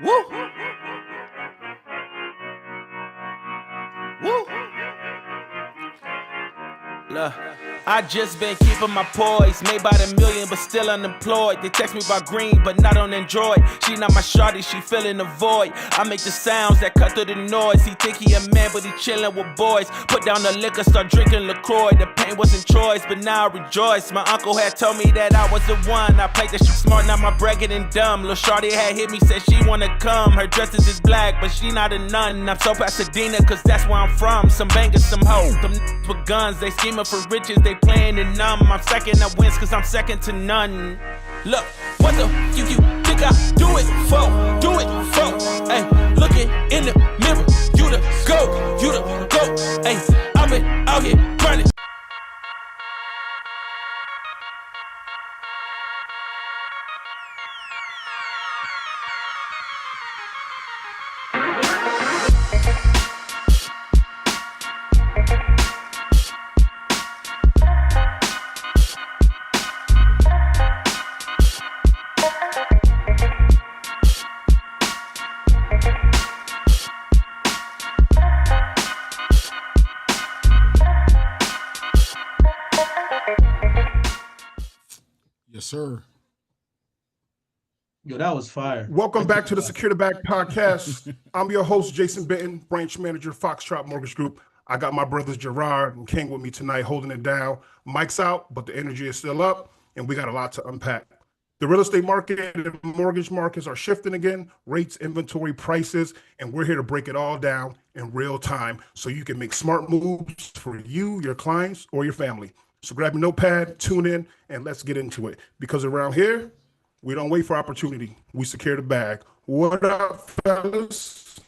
Woo! Woo! Look, I just been keeping my poise. Made by the million, but still unemployed. They text me about green, but not on Android. She not my shawty, she feeling the void. I make the sounds that cut through the noise. He think he a man, but he chillin' with boys. Put down the liquor, start drinking LaCroix. The pain wasn't choice, but now I rejoice. My uncle had told me that I was the one. I played that shit smart, now my bragging and dumb. Lil' shawty had hit me, said she wanna come. Her dresses is black, but she not a nun. I'm so Pasadena, cause that's where I'm from. Some bangers, some hoes, them with guns. They scheming for riches, they playing it numb. I'm second, I wins cause I'm second to none. Look, what the you think I do it for? Do it for? Hey, looking in the mirror, you the go, you the go. Hey, I've been out here grinding. Yes, sir. Yo, that was fire. Welcome back to the Secure the Bag podcast. I'm your host, Jason Benton, branch manager, Foxtrot Mortgage Group. I got my brothers Jerard and King with me tonight, holding it down. Mike's out, but the energy is still up, and we got a lot to unpack. The real estate market and mortgage markets are shifting again, rates, inventory, prices, and we're here to break it all down in real time so you can make smart moves for you, your clients, or your family. So grab your notepad, tune in, and let's get into it. Because around here, we don't wait for opportunity. We secure the bag. What up, fellas?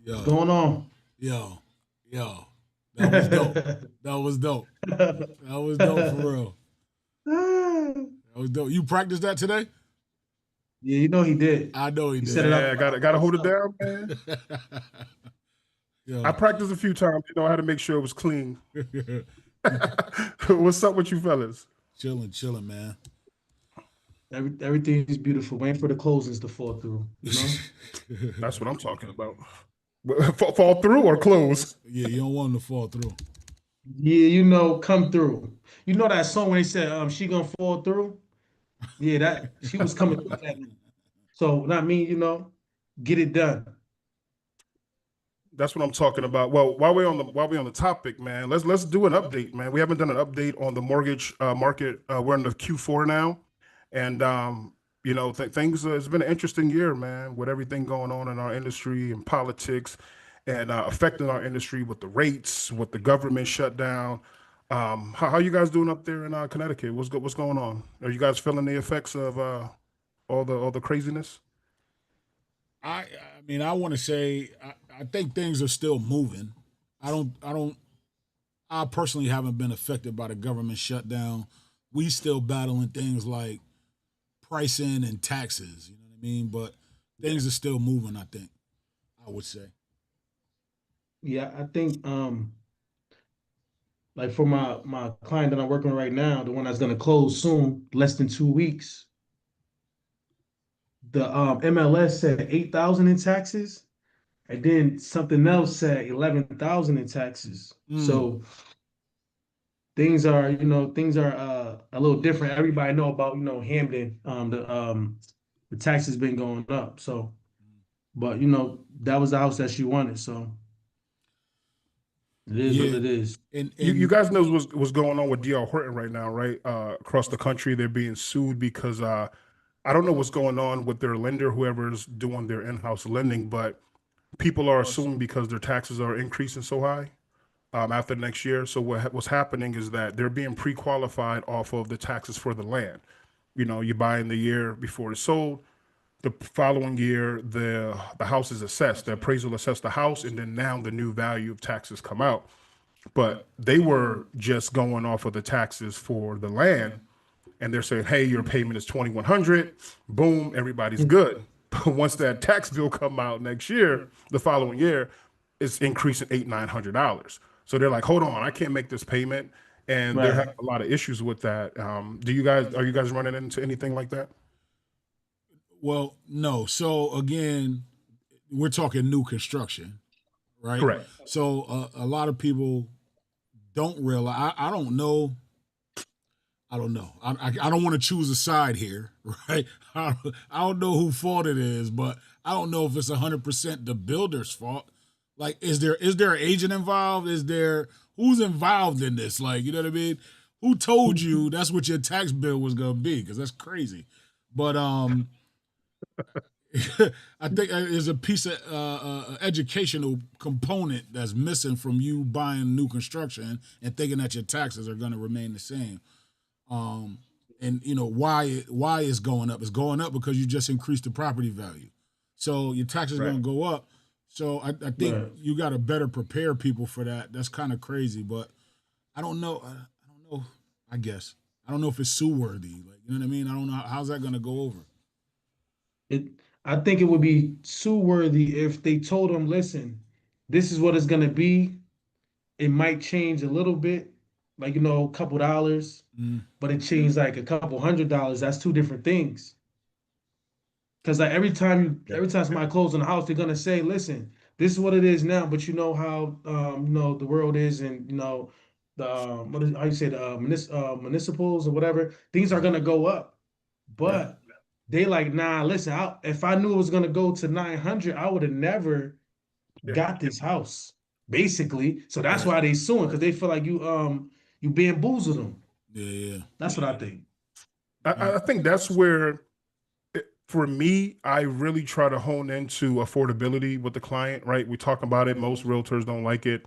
Yo. What's going on? Yo. That was dope. That was dope. That was dope for real. That was dope. You practiced that today? Yeah, you know he did. I know he did. Set it up. Yeah, gotta hold it down, man. Yo. I practiced a few times, I had to make sure it was clean. What's up with you fellas? Chilling, man. Everything is beautiful. Waiting for the closings to fall through. You know? That's what I'm talking about. Fall through or close? Yeah, you don't want them to fall through. Yeah, you know, come through. You know that song when they said she gonna fall through? Yeah, that she was coming through that night. So not me, you know, get it done. That's what I'm talking about. Well, while we're on the topic, man, let's do an update, man. We haven't done an update on the mortgage market. We're in the Q4 now, and things. It's been an interesting year, man, with everything going on in our industry and politics, and affecting our industry with the rates, with the government shutdown. How you guys doing up there in Connecticut? What's going on? Are you guys feeling the effects of all the craziness? I mean, I want to say I think things are still moving. I personally haven't been affected by the government shutdown. We still battling things like pricing and taxes, you know what I mean? But things are still moving, I think, I would say. Yeah, I think like for my client that I'm working with right now, the one that's gonna close soon, less than 2 weeks. The MLS said 8,000 in taxes, and then something else said 11,000 in taxes. So things are a little different. Everybody know about Hamden. The taxes been going up. So, but that was the house that she wanted. So it is what it is. And you guys know what's going on with D.R. Horton right now, right? Across the country, they're being sued because I don't know what's going on with their lender, whoever's doing their in-house lending, but people are assuming because their taxes are increasing so high after next year. So what's happening is that they're being pre-qualified off of the taxes for the land. You buy in the year before it's sold. The following year, the house is assessed. The appraisal assessed the house, and then now the new value of taxes come out. But they were just going off of the taxes for the land. And they're saying, hey, your payment is $2,100. Boom, everybody's good. But once that tax bill come out next year, the following year, it's increasing $800-900. So they're like, hold on, I can't make this payment. And they're having a lot of issues with that. Are you guys running into anything like that? Well, no. So again, we're talking new construction, right? Correct. So a lot of people don't realize. I don't know. I don't know. I don't want to choose a side here, right? I don't know who fault it is, but I don't know if it's 100% the builder's fault. Like, is there an agent involved? Who's involved in this? Like, you know what I mean? Who told you that's what your tax bill was gonna be? Because that's crazy. But I think there's a piece of educational component that's missing from you buying new construction and thinking that your taxes are gonna remain the same. And you know why it's going up? It's going up because you just increased the property value, so your taxes are going to go up. So I think you got to better prepare people for that. That's kind of crazy, but I don't know. I guess I don't know if it's sue worthy. Like, you know what I mean? I don't know how's that going to go over. I think it would be sue worthy if they told them, listen, this is what it's gonna be. It might change a little bit, like, a couple dollars, but it changed like a couple $100. That's two different things. Because like every time somebody closes on a house, they're gonna say, listen, this is what it is now, but you know how the world is, and the how you say the municipals or whatever, things are gonna go up. But they like, nah, listen, if I knew it was gonna go to 900, I would have never got this house, basically. So that's why they suing, because they feel like you bamboozled them. Yeah. That's what I think. I think that's where, for me, I really try to hone into affordability with the client, right? We talk about it. Most realtors don't like it.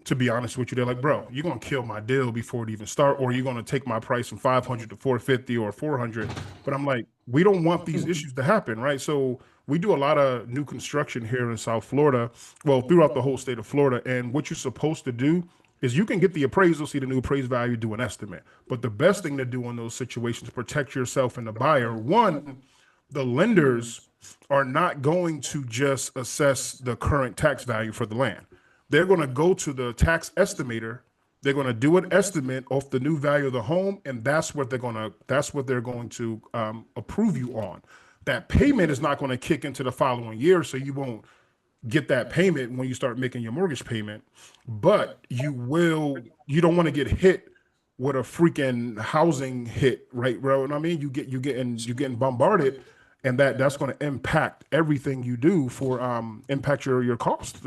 To be honest with you, they're like, bro, you're going to kill my deal before it even start, or you're going to take my price from 500 to 450 or 400. But I'm like, we don't want these issues to happen, right? So we do a lot of new construction here in South Florida, well, throughout the whole state of Florida. And what you're supposed to do is you can get the appraisal, see the new appraised value, do an estimate. But the best thing to do in those situations, protect yourself and the buyer. One, the lenders are not going to just assess the current tax value for the land. They're going to go to the tax estimator. They're going to do an estimate of the new value of the home, and that's what they're going to approve you on. That payment is not going to kick into the following year, so you won't get that payment when you start making your mortgage payment. But you don't want to get hit with a freaking housing hit, right, bro? You know what I mean? You're getting bombarded. And that's going to impact everything you do for impact your cost,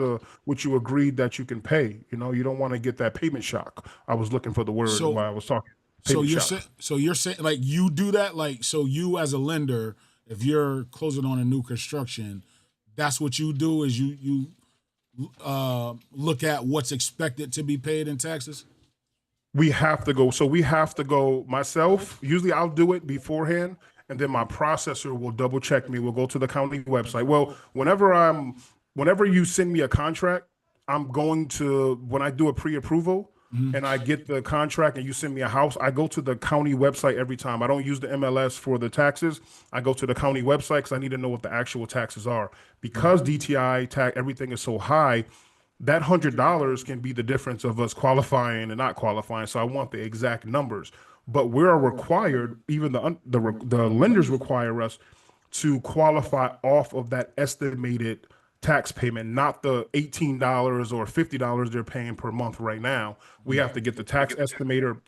which you agreed that you can pay. You don't want to get that payment shock. I was looking for the word while I was talking. So you're saying like you do that, like, so you as a lender, if you're closing on a new construction, that's what you do, is you look at what's expected to be paid in taxes. We have to go. So we have to go myself. Usually I'll do it beforehand. And then my processor will double check me. We'll go to the county website. Well, whenever you send me a contract, I'm going to, when I do a pre-approval and I get the contract and you send me a house, I go to the county website every time. I don't use the MLS for the taxes. I go to the county website because I need to know what the actual taxes are. Because DTI tax, everything is so high, that $100 can be the difference of us qualifying and not qualifying. So I want the exact numbers. But we're required, even the lenders require us to qualify off of that estimated tax payment, not the $18 or $50 they're paying per month right now. We have to get the tax estimator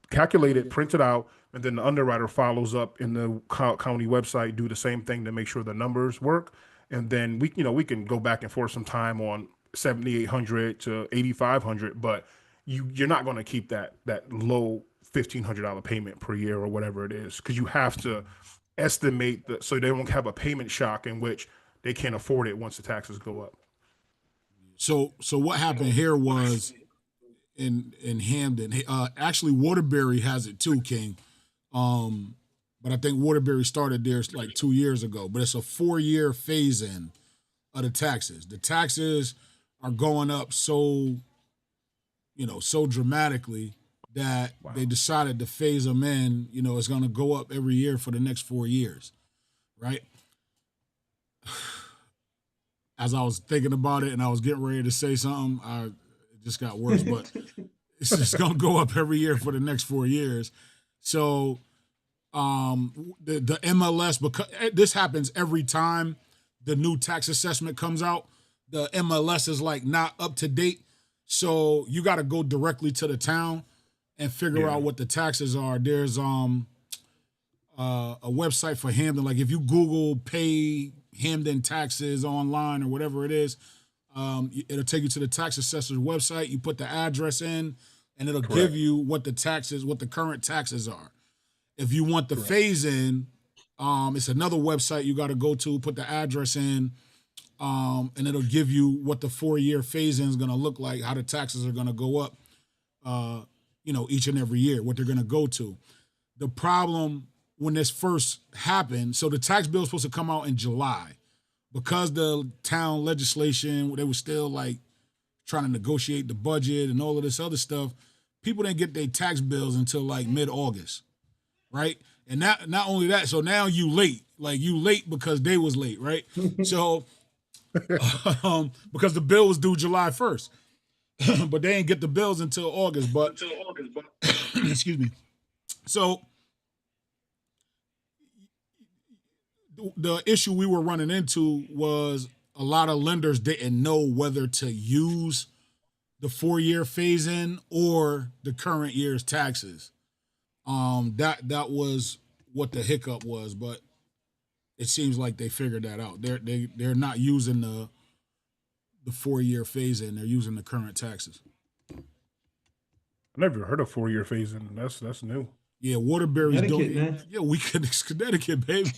calculated, printed out, and then the underwriter follows up in the county website, do the same thing to make sure the numbers work. And then we can go back and forth some time on $7,800 to $8,500, but you're not going to keep that low $1,500 payment per year or whatever it is, because you have to estimate so they won't have a payment shock in which they can't afford it once the taxes go up. So what happened here was in Hamden, actually Waterbury has it too, King. But I think Waterbury started theirs like 2 years ago, but it's a 4-year phase in of the taxes. The taxes are going up so dramatically that they decided to phase them in. It's going to go up every year for the next 4 years, right? As I was thinking about it and I was getting ready to say something, it just got worse, but it's just going to go up every year for the next 4 years. So the MLS, because this happens every time the new tax assessment comes out, the MLS is like not up to date. So you got to go directly to the town and figure out what the taxes are. There's a website for Hamden. Like if you Google pay Hamden taxes online or whatever it is, it'll take you to the tax assessor's website. You put the address in, and it'll give you what the current taxes are. If you want the phase in, it's another website you got to go to, put the address in, and it'll give you what the 4-year phase in is going to look like, how the taxes are going to go up, each and every year, what they're going to go to. The problem when this first happened, so the tax bill was supposed to come out in July. Because the town legislation, they were still like trying to negotiate the budget and all of this other stuff, people didn't get their tax bills until like mid-August, right? And not only that, so now you late because they was late, right? So because the bill was due July 1st, but they didn't get the bills until August. But excuse me. So the issue we were running into was a lot of lenders didn't know whether to use the 4-year phase in or the current year's taxes. That was what the hiccup was, but it seems like they figured that out. They're not using the 4-year phase in. They're using the current taxes. I never heard of 4-year phase in. That's new. Yeah, Waterbury's doing. Man. Yeah, it's Connecticut, baby.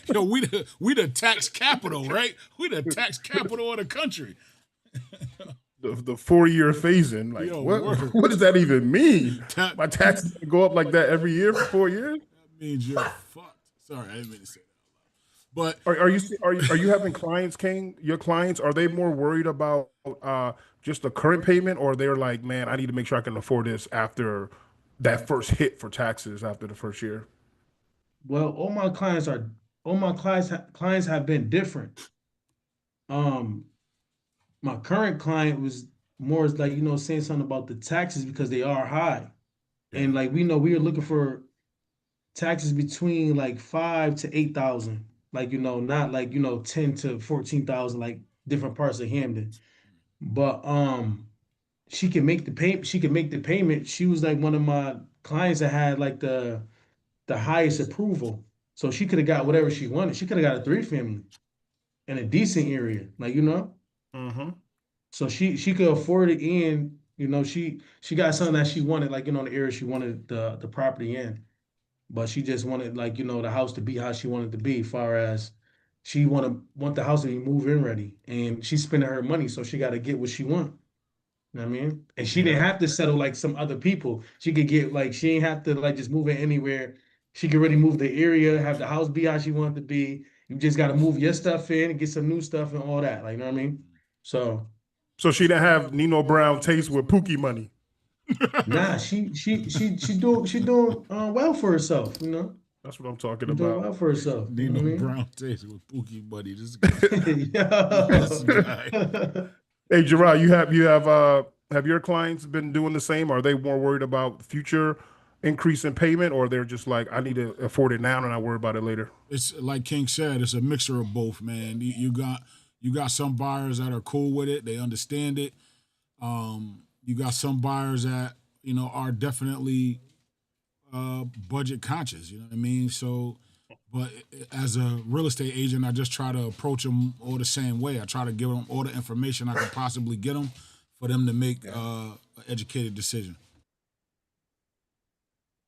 We the tax capital, right? We the tax capital of the country. The 4-year phase in, like what does that even mean? My taxes go up like that every year for 4 years? That means you're fucked. Sorry, I didn't mean to say that. But are you having clients, King? Your clients, are they more worried about just the current payment, or they're like, man, I need to make sure I can afford this after that first hit for taxes after the first year? Well, all my clients have been different. My current client was more like, saying something about the taxes because they are high. And like we were looking for taxes between like 5 to 8,000. Like, not like, 10 to 14,000, like different parts of Hamden. But she can make the payment. She was like one of my clients that had like the highest approval. So she could have got whatever she wanted. She could have got a 3-family in a decent area, like, Mm-hmm. So she could afford it, and she got something that she wanted, like, the area she wanted the property in. But she just wanted, like, the house to be how she wanted to be, as far as she want the house to be move-in ready. And she's spending her money, so she got to get what she want. You know what I mean? And she didn't have to settle like some other people. She could get, like, she ain't have to like just move in anywhere. She could really move the area, have the house be how she wanted to be. You just got to move your stuff in and get some new stuff and all that. Like, you know what I mean? So she didn't have Nino Brown taste with Pookie money. nah, she doing well for herself, That's what I'm talking She doing about. well for herself. Nino You know what Brown tastes with Pookie buddy. This guy. I mean? Hey, Jerard, have your clients been doing the same? Are they more worried about future increase in payment, or they're just like, I need to afford it now and I'll worry about it later? It's like King said, it's a mixture of both, man. You got some buyers that are cool with it, they understand it. You got some buyers that are definitely budget conscious. You know what I mean? So, but as a real estate agent, I just try to approach them all the same way. I try to give them all the information I can possibly get them for them to make an educated decision.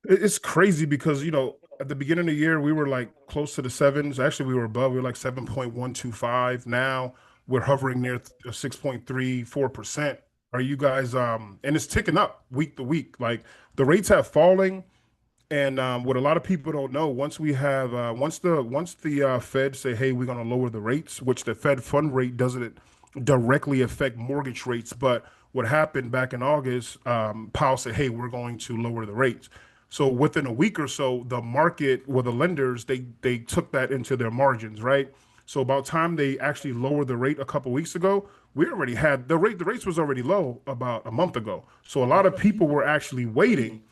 It's crazy because, at the beginning of the year, we were like close to the sevens. Actually, we were above. We were like 7.125. Now we're hovering near 6.34%. Are you guys, and it's ticking up week to week. Like the rates have fallen. And what a lot of people don't know, once we have, once the Fed say, hey, we're going to lower the rates, which the Fed fund rate doesn't directly affect mortgage rates. But what happened back in August, Powell said, hey, we're going to lower the rates. So within a week or so, the market, the lenders, they took that into their margins, right? So about time they actually lowered the rate a couple weeks ago, we already had the rates was already low about a month ago. So a lot of people were actually waiting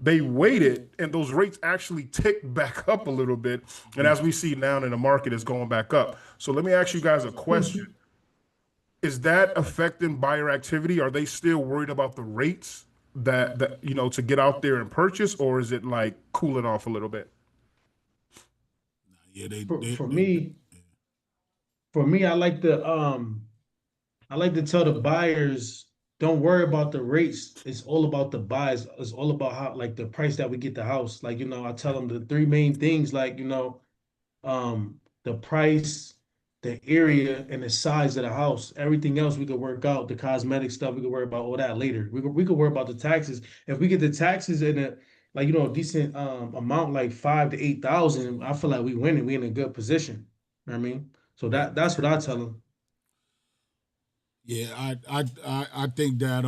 they waited, and those rates actually ticked back up a little bit. And as we see now in the market, is going back up. So let me ask you guys a question. Is that affecting buyer activity? Are they still worried about the rates that to get out there and purchase, or is it like cooling off a little bit? Yeah, For me, I like to tell the buyers, don't worry about the rates. It's all about the buys. It's all about how, like, the price that we get the house. Like, I tell them the three main things, like, the price, the area, and the size of the house. Everything else we could work out. The cosmetic stuff, we could worry about all that later. We could worry about the taxes. If we get the taxes in a, like, a decent amount, like 5 to 8 thousand, I feel like we winning. We in a good position. You know what I mean? So Yeah. that's what I tell them. Yeah, I think that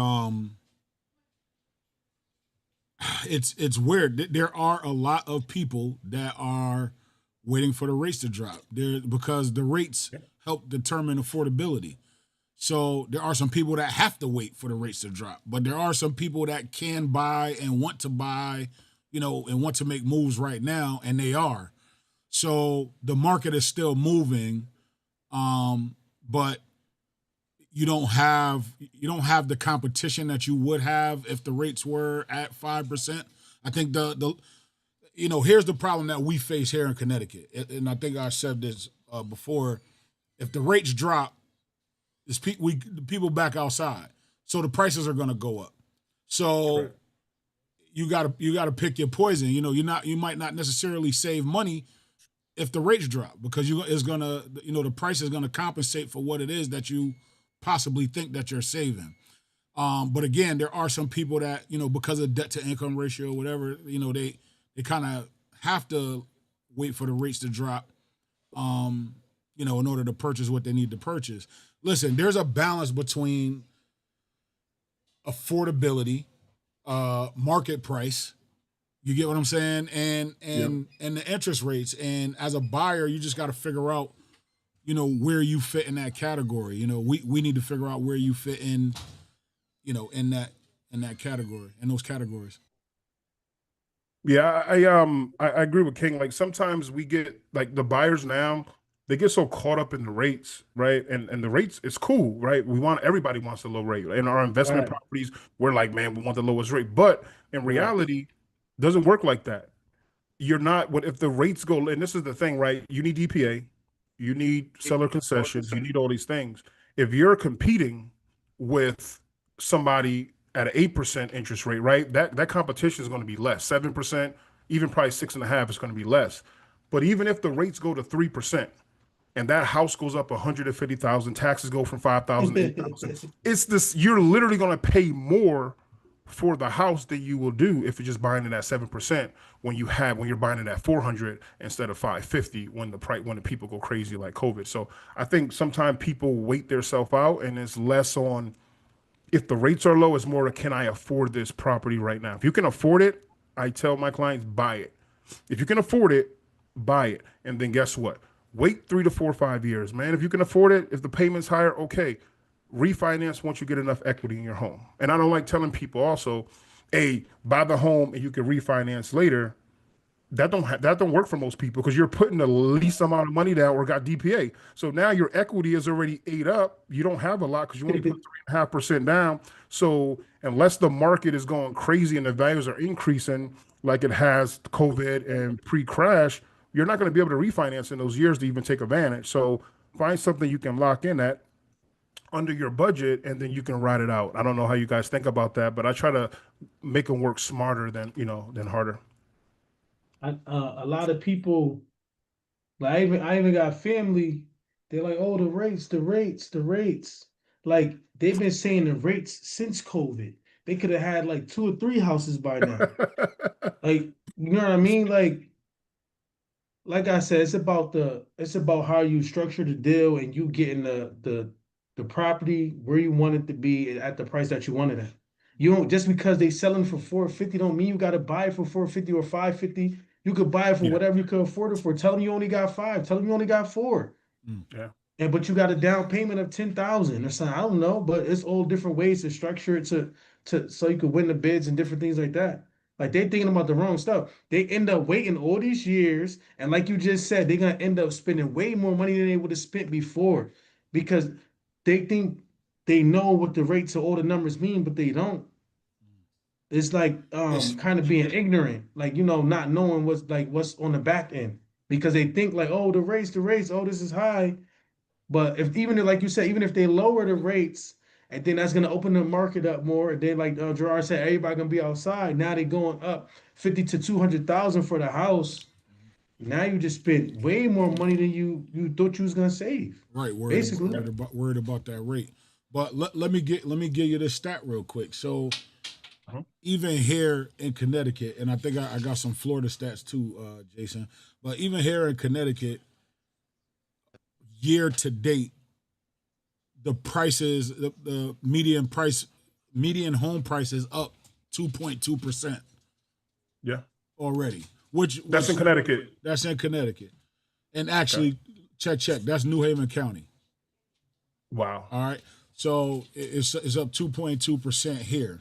it's weird. There are a lot of people that are waiting for the rates to drop. There because the rates help determine affordability. So there are some people that have to wait for the rates to drop, but there are some people that can buy and want to buy, and want to make moves right now, and they are. So the market is still moving, but you don't have the competition that you would have if the rates were at 5%. I think the here's the problem that we face here in Connecticut, and I think I said this before. If the rates drop, the people back outside, so the prices are going to go up. So Right. you got to pick your poison. You might not necessarily save money if the rates drop, because the price is gonna compensate for what it is that you possibly think that you're saving. But again, there are some people that, because of debt to income ratio or whatever, they kind of have to wait for the rates to drop, in order to purchase what they need to purchase. Listen, there's a balance between affordability, market price. You get what I'm saying? And the interest rates. And as a buyer, you just got to figure out, where you fit in that category. We need to figure out where you fit in, in that category, in those categories. Yeah, I agree with King. Like sometimes we get like the buyers now, they get so caught up in the rates, right? And the rates, it's cool, right? Everybody wants the low rate. In our investment Right, properties, we're like, man, we want the lowest rate. But in right. reality, it doesn't work like that. You're not what if the rates go, and this is the thing, right? You need DPA, you need seller concessions, you need all these things. If you're competing with somebody at an 8% interest rate, right? That competition is going to be less. 7%, even probably 6.5% is going to be less. But even if the rates go to 3% and that house goes up 150,000, taxes go from 5,000 to 8,000, it's this, you're literally going to pay more for the house than you will do if you're just buying it at 7% when you're buying it at 400 instead of 550 when the people go crazy like COVID. So I think sometimes people wait themselves out, and it's less on if the rates are low, it's more can I afford this property right now? If you can afford it, I tell my clients buy it. If you can afford it, buy it. And then guess what? Wait 3 to 4 or 5 years, man. If you can afford it, if the payment's higher, okay. Refinance once you get enough equity in your home. And I don't like telling people also, hey, buy the home and you can refinance later. That don't work for most people because you're putting the least amount of money down or got DPA. So now your equity is already ate up. You don't have a lot because you only put 3.5% down. So unless the market is going crazy and the values are increasing like it has COVID and pre-crash, you're not going to be able to refinance in those years to even take advantage. So find something you can lock in at under your budget, and then you can ride it out. I don't know how you guys think about that, but I try to make them work smarter than harder. A lot of people, like, I even got family. They're like, oh, the rates, the rates, the rates. Like, they've been saying the rates since COVID. They could have had like 2 or 3 houses by now. Like, you know what I mean? Like I said, it's about how you structure the deal and you getting the property where you want it to be at the price that you want it at. You don't, just because they selling for 450 don't mean you got to buy it for 450 or 550. You could buy it for Yeah, whatever you could afford it for. Tell them you only got 5. Tell them you only got 4. yeah. But you got a down payment of 10,000 or something. I don't know, but it's all different ways to structure it to so you could win the bids and different things like that. Like they're thinking about the wrong stuff. They end up waiting all these years, and like you just said, they're gonna end up spending way more money than they would have spent before because they think they know what the rates of all the numbers mean, but they don't. It's like It's kind of being ignorant, like not knowing what's on the back end because they think like, oh, the rates, oh, this is high. But if even if, like you said, even if they lower the rates, and then that's gonna open the market up more, and then like Jerard said, everybody gonna be outside. Now they going up 50 to 200,000 for the house. Now you just spent way more money than you thought you was gonna save. right. Basically, Worried about that rate. But let me give you this stat real quick. So Uh-huh. even here in Connecticut, and I think I got some Florida stats too, Jason. But even here in Connecticut, year to date, the prices, the median home price is up 2.2% Yeah. already. That's in Connecticut. That's in Connecticut, and actually, check. That's New Haven County. Wow. All right, so it's up 2.2% here.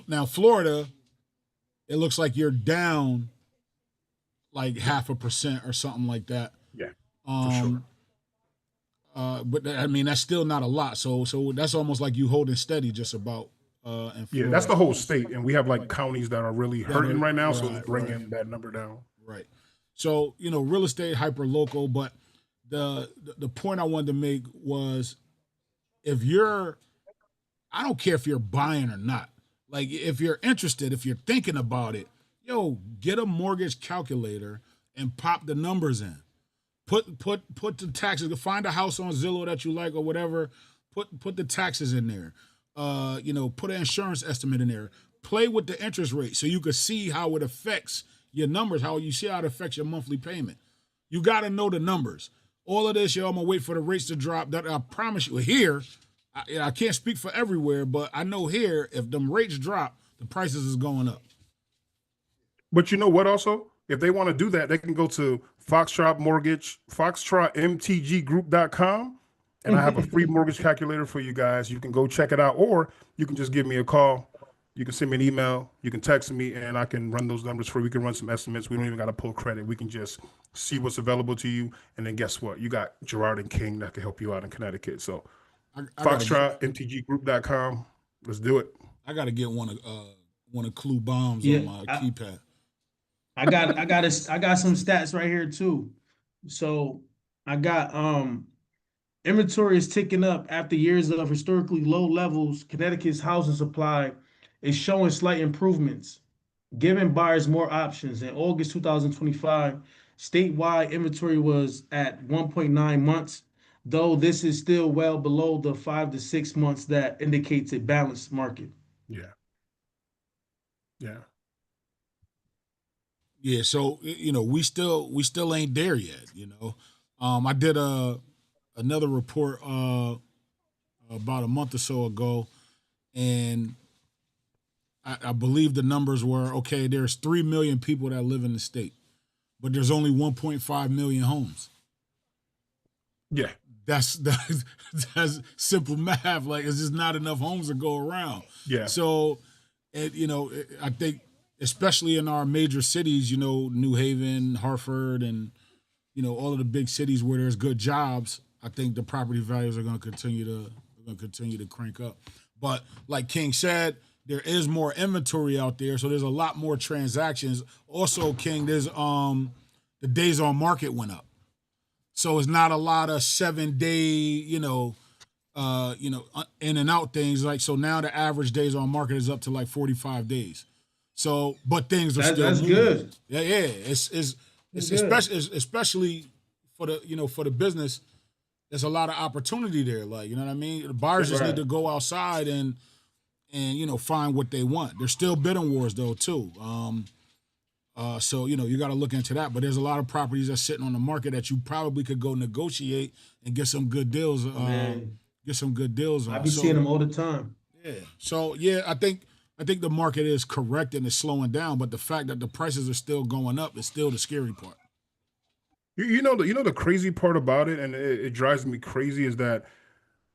Now Florida, it looks like you're down like 0.5% or something like that. Yeah. For sure. But I mean that's still not a lot. So that's almost like you holding steady just about. In Yeah, that's the whole state, and we have like counties that are really hurting right now, so right, it's bringing that number down. Right. So real estate hyper local, but the point I wanted to make was I don't care if you're buying or not. Like if you're interested, if you're thinking about it, get a mortgage calculator and pop the numbers in. Put the taxes. Find a house on Zillow that you like or whatever. Put the taxes in there. Put an insurance estimate in there. Play with the interest rate so you can see how it affects your numbers. How you see how it affects your monthly payment. You got to know the numbers. All of this, I'm gonna wait for the rates to drop. That I promise you. Here, I can't speak for everywhere, but I know here, if them rates drop, the prices is going up. But you know what? Also, if they want to do that, they can go to Foxtrot Mortgage, foxtrotmtggroup.com. And I have a free mortgage calculator for you guys. You can go check it out, or you can just give me a call. You can send me an email. You can text me, and I can run those numbers for you. We can run some estimates. We don't even got to pull credit. We can just see what's available to you. And then guess what? You got Jerard and King that can help you out in Connecticut. So foxtrotmtggroup.com. Let's do it. I got to get one of Clue Bombs Yeah, on my keypad. I got some stats right here too. So I got inventory is ticking up after years of historically low levels. Connecticut's housing supply is showing slight improvements, giving buyers more options. In August 2025, statewide inventory was at 1.9 months, though this is still well below the 5 to 6 months that indicates a balanced market. Yeah. Yeah. Yeah, so we still ain't there yet. I did another report about a month or so ago, and I believe the numbers were okay. There's 3 million people that live in the state, but there's only 1.5 million homes. Yeah. That's simple math. Like it's just not enough homes to go around. Yeah. So, I think, especially in our major cities, New Haven, Hartford, and all of the big cities where there's good jobs, I think the property values are going to continue to crank up. But like King said, there is more inventory out there, so there's a lot more transactions. Also, King, there's the days on market went up, so it's not a lot of 7-day, in and out things. Like so now the average days on market is up to like 45 days. So, but things are still moving. Good. Yeah. It's especially for the business. There's a lot of opportunity there. Like what I mean. The buyers just need to go outside and find what they want. There's still bidding wars though too. So you got to look into that. But there's a lot of properties that's sitting on the market that you probably could go negotiate and get some good deals. Get some good deals on. I be seeing them all the time. Yeah. So I think the market is correct and it's slowing down, but the fact that the prices are still going up is still the scary part. The crazy part about it, and it drives me crazy, is that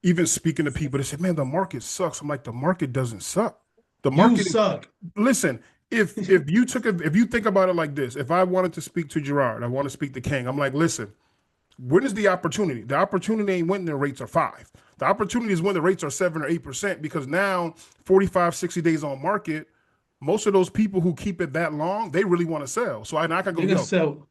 even speaking to people, they say, "Man, the market sucks." I'm like, the market doesn't suck. The market suck. Listen, if you think about it like this, if I wanted to speak to Jerard, I want to speak to King. I'm like, listen, when is the opportunity? The opportunity ain't when the rates are 5. The opportunity is when the rates are 7 or 8%, because now 45, 60 days on market, most of those people who keep it that long, they really want to sell. So I can go, They can sell.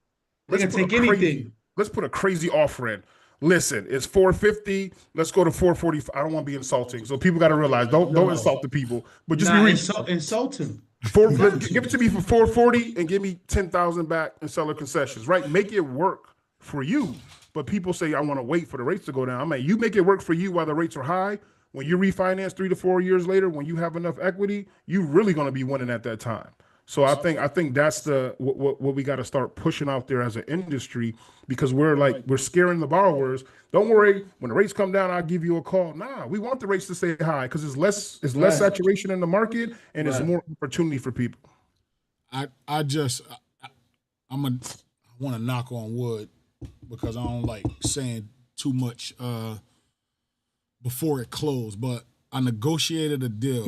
They can take anything. Let's put a crazy offer in. Listen, it's 450. Let's go to 445. I don't want to be insulting, so people got to realize don't insult the people, but just be reasonable. Insult him. Give it to me for 440 and give me 10,000 back and seller concessions. Right? Make it work for you. But people say I want to wait for the rates to go down. I mean, you make it work for you while the rates are high. When you refinance 3 to 4 years later, when you have enough equity, you're really going to be winning at that time. So I think that's what we got to start pushing out there as an industry, because we're scaring the borrowers. Don't worry, when the rates come down, I'll give you a call. Nah, we want the rates to stay high because it's less saturation in the market and it's more opportunity for people. I want to knock on wood because I don't like saying too much before it closed, but I negotiated a deal.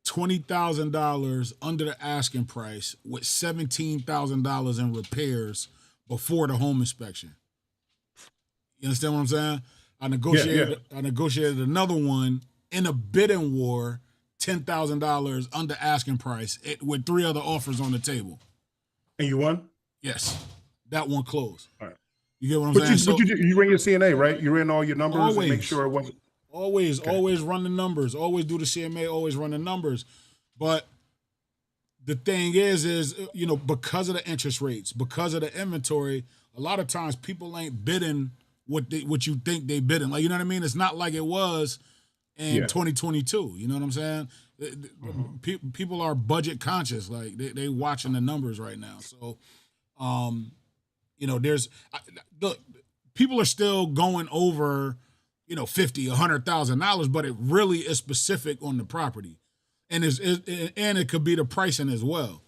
$20,000 under the asking price with $17,000 in repairs before the home inspection. You understand what I'm saying? I negotiated another one in a bidding war, $10,000 under asking price with 3 other offers on the table. And you won? Yes. That one closed. All right. You get what I'm saying? You ran your CNA, right? You ran all your numbers and make sure it wasn't. Always run the numbers. Always do the CMA, always run the numbers. But the thing is, because of the interest rates, because of the inventory, a lot of times people ain't bidding what you think they bidding. Like, you know what I mean? It's not like it was in 2022. You know what I'm saying? People are budget conscious. Like they watching the numbers right now. So, look, people are still going over, $50,000, $100,000, but it really is specific on the property, and it could be the pricing as well.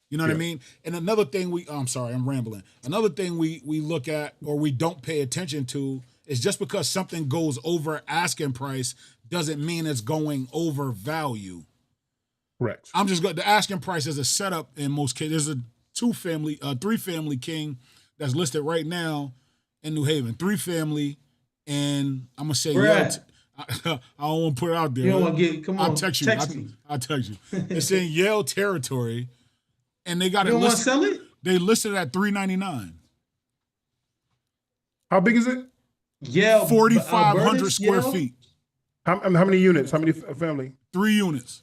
You know what I mean? And another thing I'm sorry, I'm rambling. Another thing we look at or we don't pay attention to is just because something goes over asking price doesn't mean it's going over value. Correct. The asking price is a setup in most cases. There's a 3-family King that's listed right now in New Haven. 3-family. And I'm gonna say, I don't want to put it out there. You don't want to get. Come on, I'll text you. I'll text you. It's in Yale territory, and they got it listed. You don't want to sell it? They listed at $399. How big is it? Yale, 4,500 square feet. How many units? How many family? 3 units.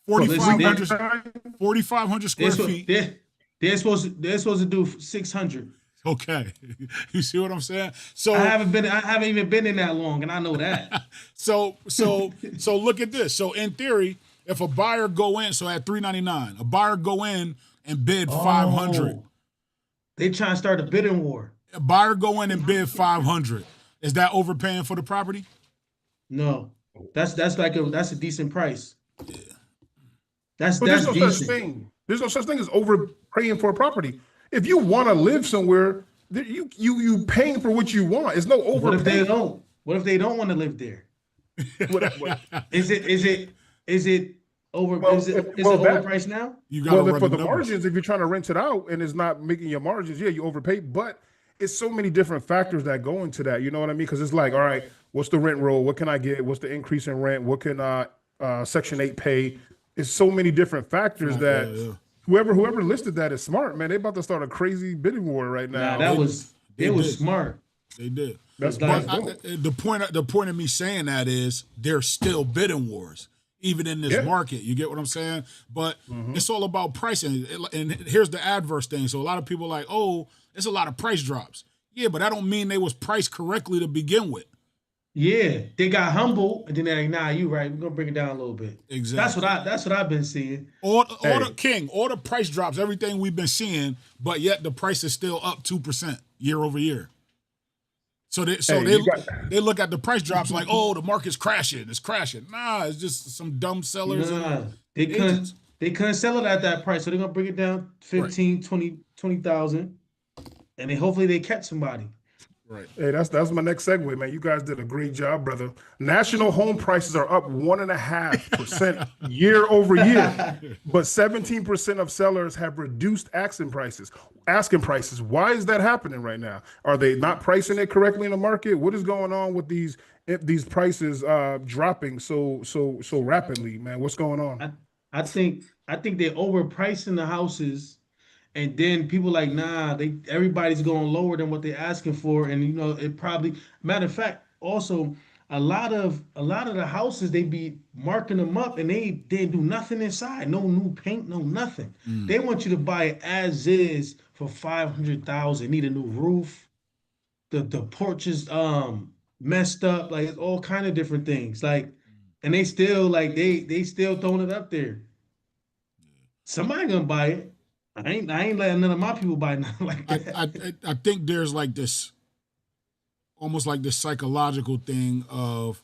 4,500 square feet. They're supposed to do 600. Okay, you see what I'm saying? So I haven't even been in that long, and I know that. so look at this. So in theory, if a buyer go in, so at $399, a buyer go in and bid 500. They trying to start a bidding war. A buyer go in and bid 500. Is that overpaying for the property? No, that's a decent price. Yeah. There's no such thing. There's no such thing as overpaying for a property. If you want to live somewhere, you paying for what you want. It's no overpay. What if they don't? What if they don't want to live there? Is it over? Is it overpriced now? You got for the margins. If you're trying to rent it out and it's not making your margins, you overpay. But it's so many different factors that go into that. You know what I mean? Because it's like, all right, what's the rent roll? What can I get? What's the increase in rent? What can Section 8 pay? It's so many different factors that. Whoever listed that is smart, man. They about to start a crazy bidding war right now. Nah, was smart. They did. That's the point of me saying that is there's still bidding wars, even in this market. You get what I'm saying? But it's all about pricing. And here's the adverse thing. So a lot of people are like, oh, it's a lot of price drops. Yeah, but that don't mean they was priced correctly to begin with. Yeah, they got humble, and then they're like, "Nah, you right. We're gonna bring it down a little bit." Exactly. That's what I've been seeing. All the price drops, everything we've been seeing, but yet the price is still up 2% year over year. So they look at the price drops like, "Oh, the market's crashing. It's crashing." Nah, it's just some dumb sellers. Nah, they couldn't sell it at that price, so they're gonna bring it down 15, 20,000, and then hopefully they catch somebody. Right. Hey, that's my next segue, man. You guys did a great job, brother. National home prices are up 1.5% year over year, but 17% of sellers have reduced asking prices. Asking prices. Why is that happening right now? Are they not pricing it correctly in the market? What is going on with these prices dropping so rapidly, man? What's going on? I, I think they're overpricing the houses, and then people like, nah, everybody's going lower than what they're asking for, and it probably, matter of fact, also a lot of the houses they be marking them up, and they do nothing inside, no new paint, no nothing. They want you to buy it as is for 500,000. Need a new roof, the porch is messed up, like it's all kind of different things, like, and they still like they still throwing it up there. Somebody gonna buy it. I ain't letting none of my people buy nothing like I, that. I think there's like this, almost like this psychological thing of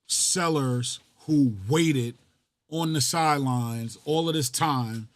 sellers who waited on the sidelines all of this time,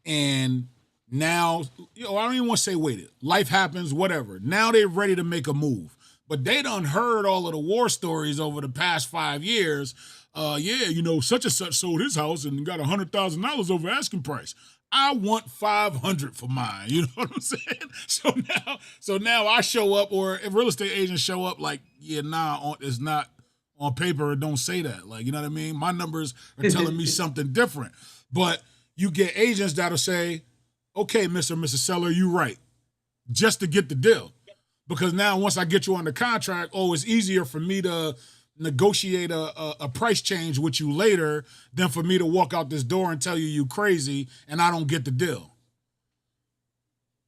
and now, I don't even want to say waited. Life happens, whatever. Now they're ready to make a move. But they done heard all of the war stories over the past 5 years. Such and such sold his house and got $100,000 over asking price. I want 500 for mine. You know what I'm saying? So now I show up, or if real estate agents show up, like, it's not on paper. It don't say that. Like, you know what I mean? My numbers are telling me something different. But you get agents that'll say, okay, Mr. and Mrs. Seller, you right, just to get the deal. Because now once I get you under contract, it's easier for me to negotiate a price change with you later than for me to walk out this door and tell you crazy and I don't get the deal.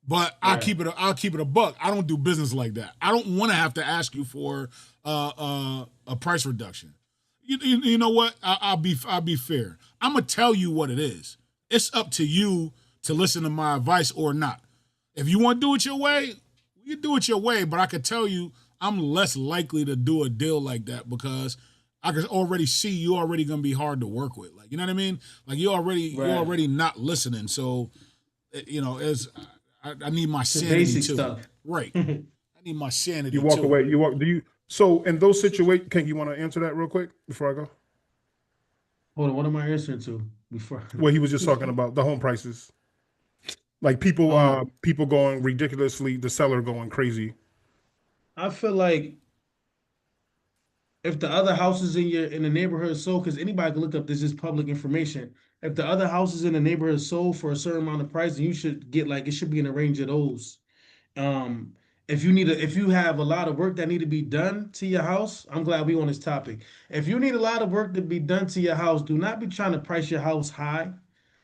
But I'll keep it a buck. I don't do business like that. I don't want to have to ask you for a price reduction. You know what? I'll be fair. I'm gonna tell you what it is. It's up to you to listen to my advice or not. If you want to do it your way, you do it your way. But I can tell you, I'm less likely to do a deal like that because I can already see you already gonna be hard to work with. Like, you know what I mean? Like you're already not listening. So, I need my sanity too. Stuff. Right. I need my sanity. You walk too. away. So in those situations, Ken, you want to answer that real quick before I go? Hold on, what am I answering to before? Well, he was just talking about the home prices. Like people going ridiculously, the seller going crazy. I feel like if the other houses in the neighborhood sold, because anybody can look up this is public information. If the other houses in the neighborhood sold for a certain amount of price, then you should get it should be in the range of those. If you have a lot of work that need to be done to your house, I'm glad we on this topic. If you need a lot of work to be done to your house, do not be trying to price your house high.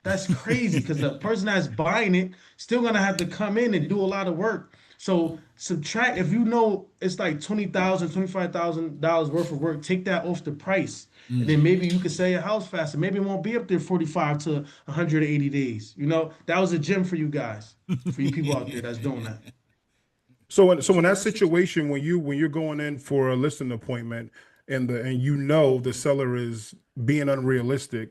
That's crazy because the person that's buying it still gonna have to come in and do a lot of work. So subtract, if you know it's like $20,000, $25,000 worth of work, take that off the price. And then maybe you could sell your house faster. Maybe it won't be up there 45 to 180 days. That was a gem for you guys, for you people out there that's doing that. So in that situation, when you're going in for a listing appointment and the seller is being unrealistic,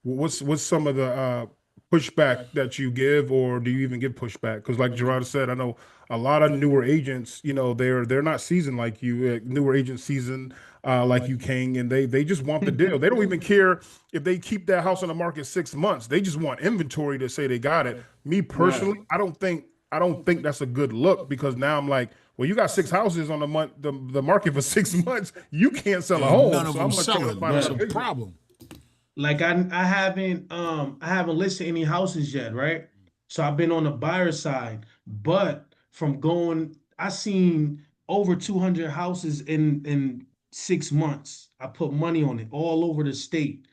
what's some of the pushback that you give, or do you even give pushback? Because like Jerard said, I know a lot of newer agents, they're not seasoned like you, newer agents seasoned like you, King, and they just want the deal. They don't even care if they keep that house on the market 6 months. They just want inventory to say they got it. Me personally, I don't think that's a good look, because now I'm like, well, you got 6 houses on the market for 6 months. You can't sell a home. None of them selling. That's a problem. Like I haven't listed any houses yet, right? So I've been on the buyer side, but I seen over 200 houses in 6 months. I put money on it all over the state.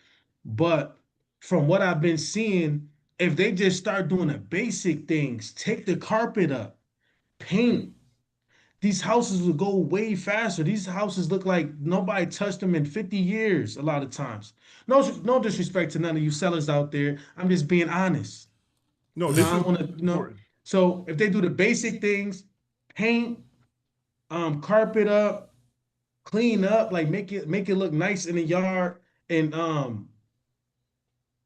But from what I've been seeing, if they just start doing the basic things, take the carpet up, paint, these houses will go way faster. These houses look like nobody touched them in 50 years a lot of times. No disrespect to none of you sellers out there. I'm just being honest. No, I don't want to, So if they do the basic things, paint, carpet up, clean up, like make it look nice in the yard, and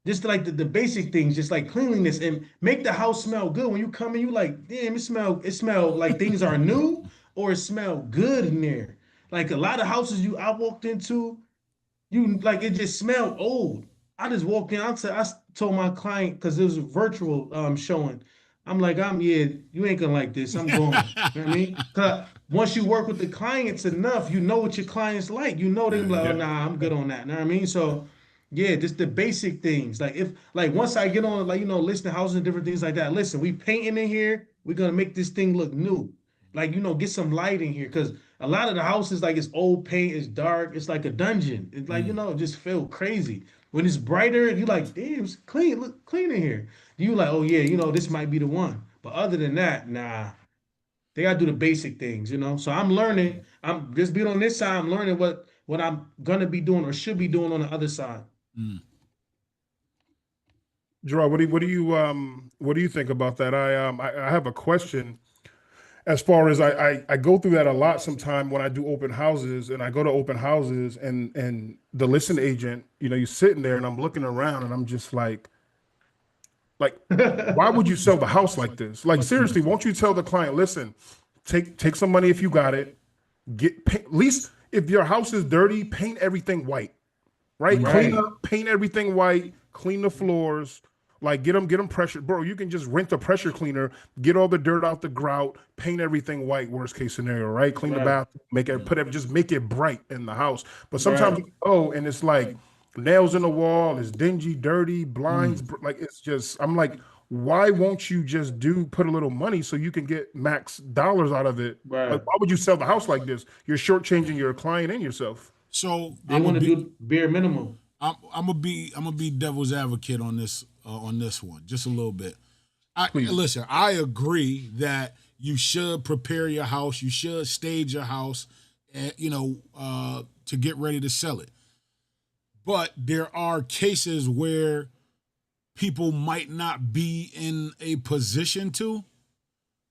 just like the basic things, just like cleanliness, and make the house smell good. When you come in, you like, damn, it smell like things are new. or it smelled good in there. Like a lot of houses I walked into, you like it just smelled old. I just walked in. Told my client because it was a virtual showing. I'm like, yeah, you ain't gonna like this. I'm going. You know what I mean? Cause once you work with the clients enough, you know what your clients like. You know they like, oh Yeah. nah, I'm good on that. You know what I mean? So yeah, just the basic things. Like if like once I get on like listing houses and different things like that. Listen, we painting in here. We're gonna make this thing look new. Like get some light in here because a lot of the houses like it's old paint, it's dark, it's like a dungeon. It's like it just feel crazy. When it's brighter, you like, damn, it's clean, look clean in here. You like, oh yeah, this might be the one. But other than that, nah, they gotta do the basic things. So I'm learning. I'm just being on this side. I'm learning what I'm gonna be doing or should be doing on the other side. Jerard, what do you think about that? I have a question. As far as I go through that a lot sometime when I do open houses, and I go to open houses, and the listing agent, you're sitting there and I'm looking around and I'm just like, why would you sell the house like this? Like seriously, won't you tell the client, listen, take some money if you got it, at least if your house is dirty, paint everything white, right? Right. Clean up, paint everything white, clean the floors. Like get them pressure, bro. You can just rent a pressure cleaner, get all the dirt out the grout, paint everything white. Worst case scenario, right? Clean the Right. bathroom, just make it bright in the house. But sometimes, Right. and it's like nails in the wall, it's dingy, dirty, blinds. Like it's just, I'm like, why won't you just put a little money so you can get max dollars out of it? Right. Like, why would you sell the house like this? You're shortchanging your client and yourself. So They want to do bare minimum. I'm gonna be devil's advocate on this one just a little bit. Please. Listen, I agree that you should prepare your house, you should stage your house, to get ready to sell it. But there are cases where people might not be in a position to.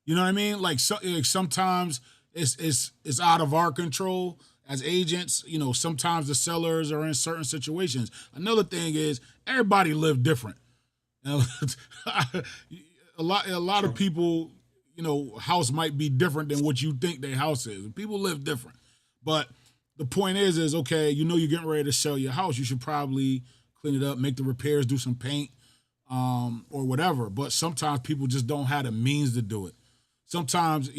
You know what I mean? Like sometimes it's out of our control as agents. Sometimes the sellers are in certain situations. Another thing is everybody live different. A lot of people, house might be different than what you think their house is. People live different. But the point is okay, you're getting ready to sell your house. You should probably clean it up, make the repairs, do some paint, or whatever. But sometimes people just don't have the means to do it. Sometimes,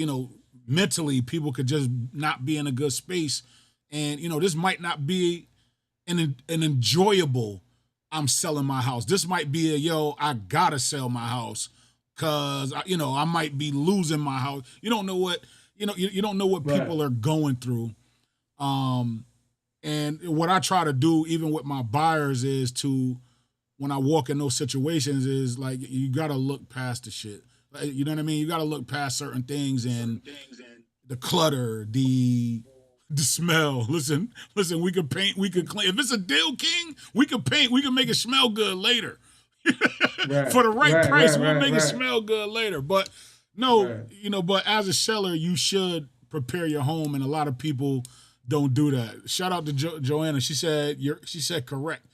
mentally people could just not be in a good space. And, this might not be an enjoyable, I'm selling my house. This might be I gotta sell my house because, I might be losing my house. You don't know what, you don't know what people are going through. And what I try to do, even with my buyers, is when I walk in those situations, is like, you gotta look past the shit. You know what I mean? You gotta look past certain things and the clutter, the smell. Listen, we could paint, we could clean. If it's a deal, King, we could paint, we can make it smell good later. For the right price, we'll make it smell good later. But no, but as a seller, you should prepare your home, and a lot of people don't do that. Shout out to Joanna. She said correct.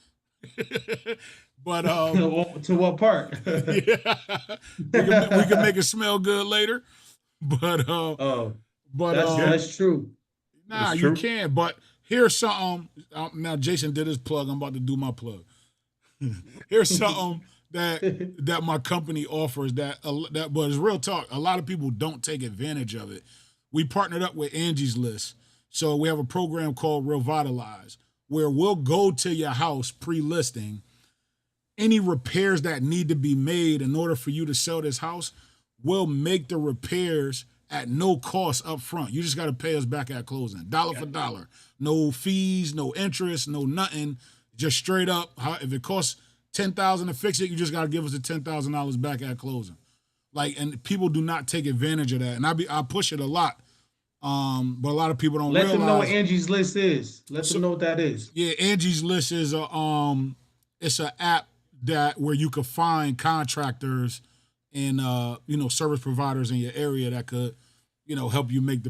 But to what part? Yeah, we can make it smell good later. But that's true. Nah, you can. But here's something. Now Jason did his plug. I'm about to do my plug. Here's something that my company offers that but it's real talk. A lot of people don't take advantage of it. We partnered up with Angie's List, so we have a program called Revitalize, where we'll go to your house pre-listing. Any repairs that need to be made in order for you to sell this house, we'll make the repairs at no cost up front. You just got to pay us back at closing, dollar for dollar. No fees, no interest, no nothing. Just straight up. If it costs $10,000 to fix it, you just got to give us the $10,000 back at closing. And people do not take advantage of that. And I push it a lot. But a lot of people don't realize. Let them know what Angie's List is. Let them know what that is. Yeah, Angie's List is it's an app where you could find contractors and service providers in your area that could help you make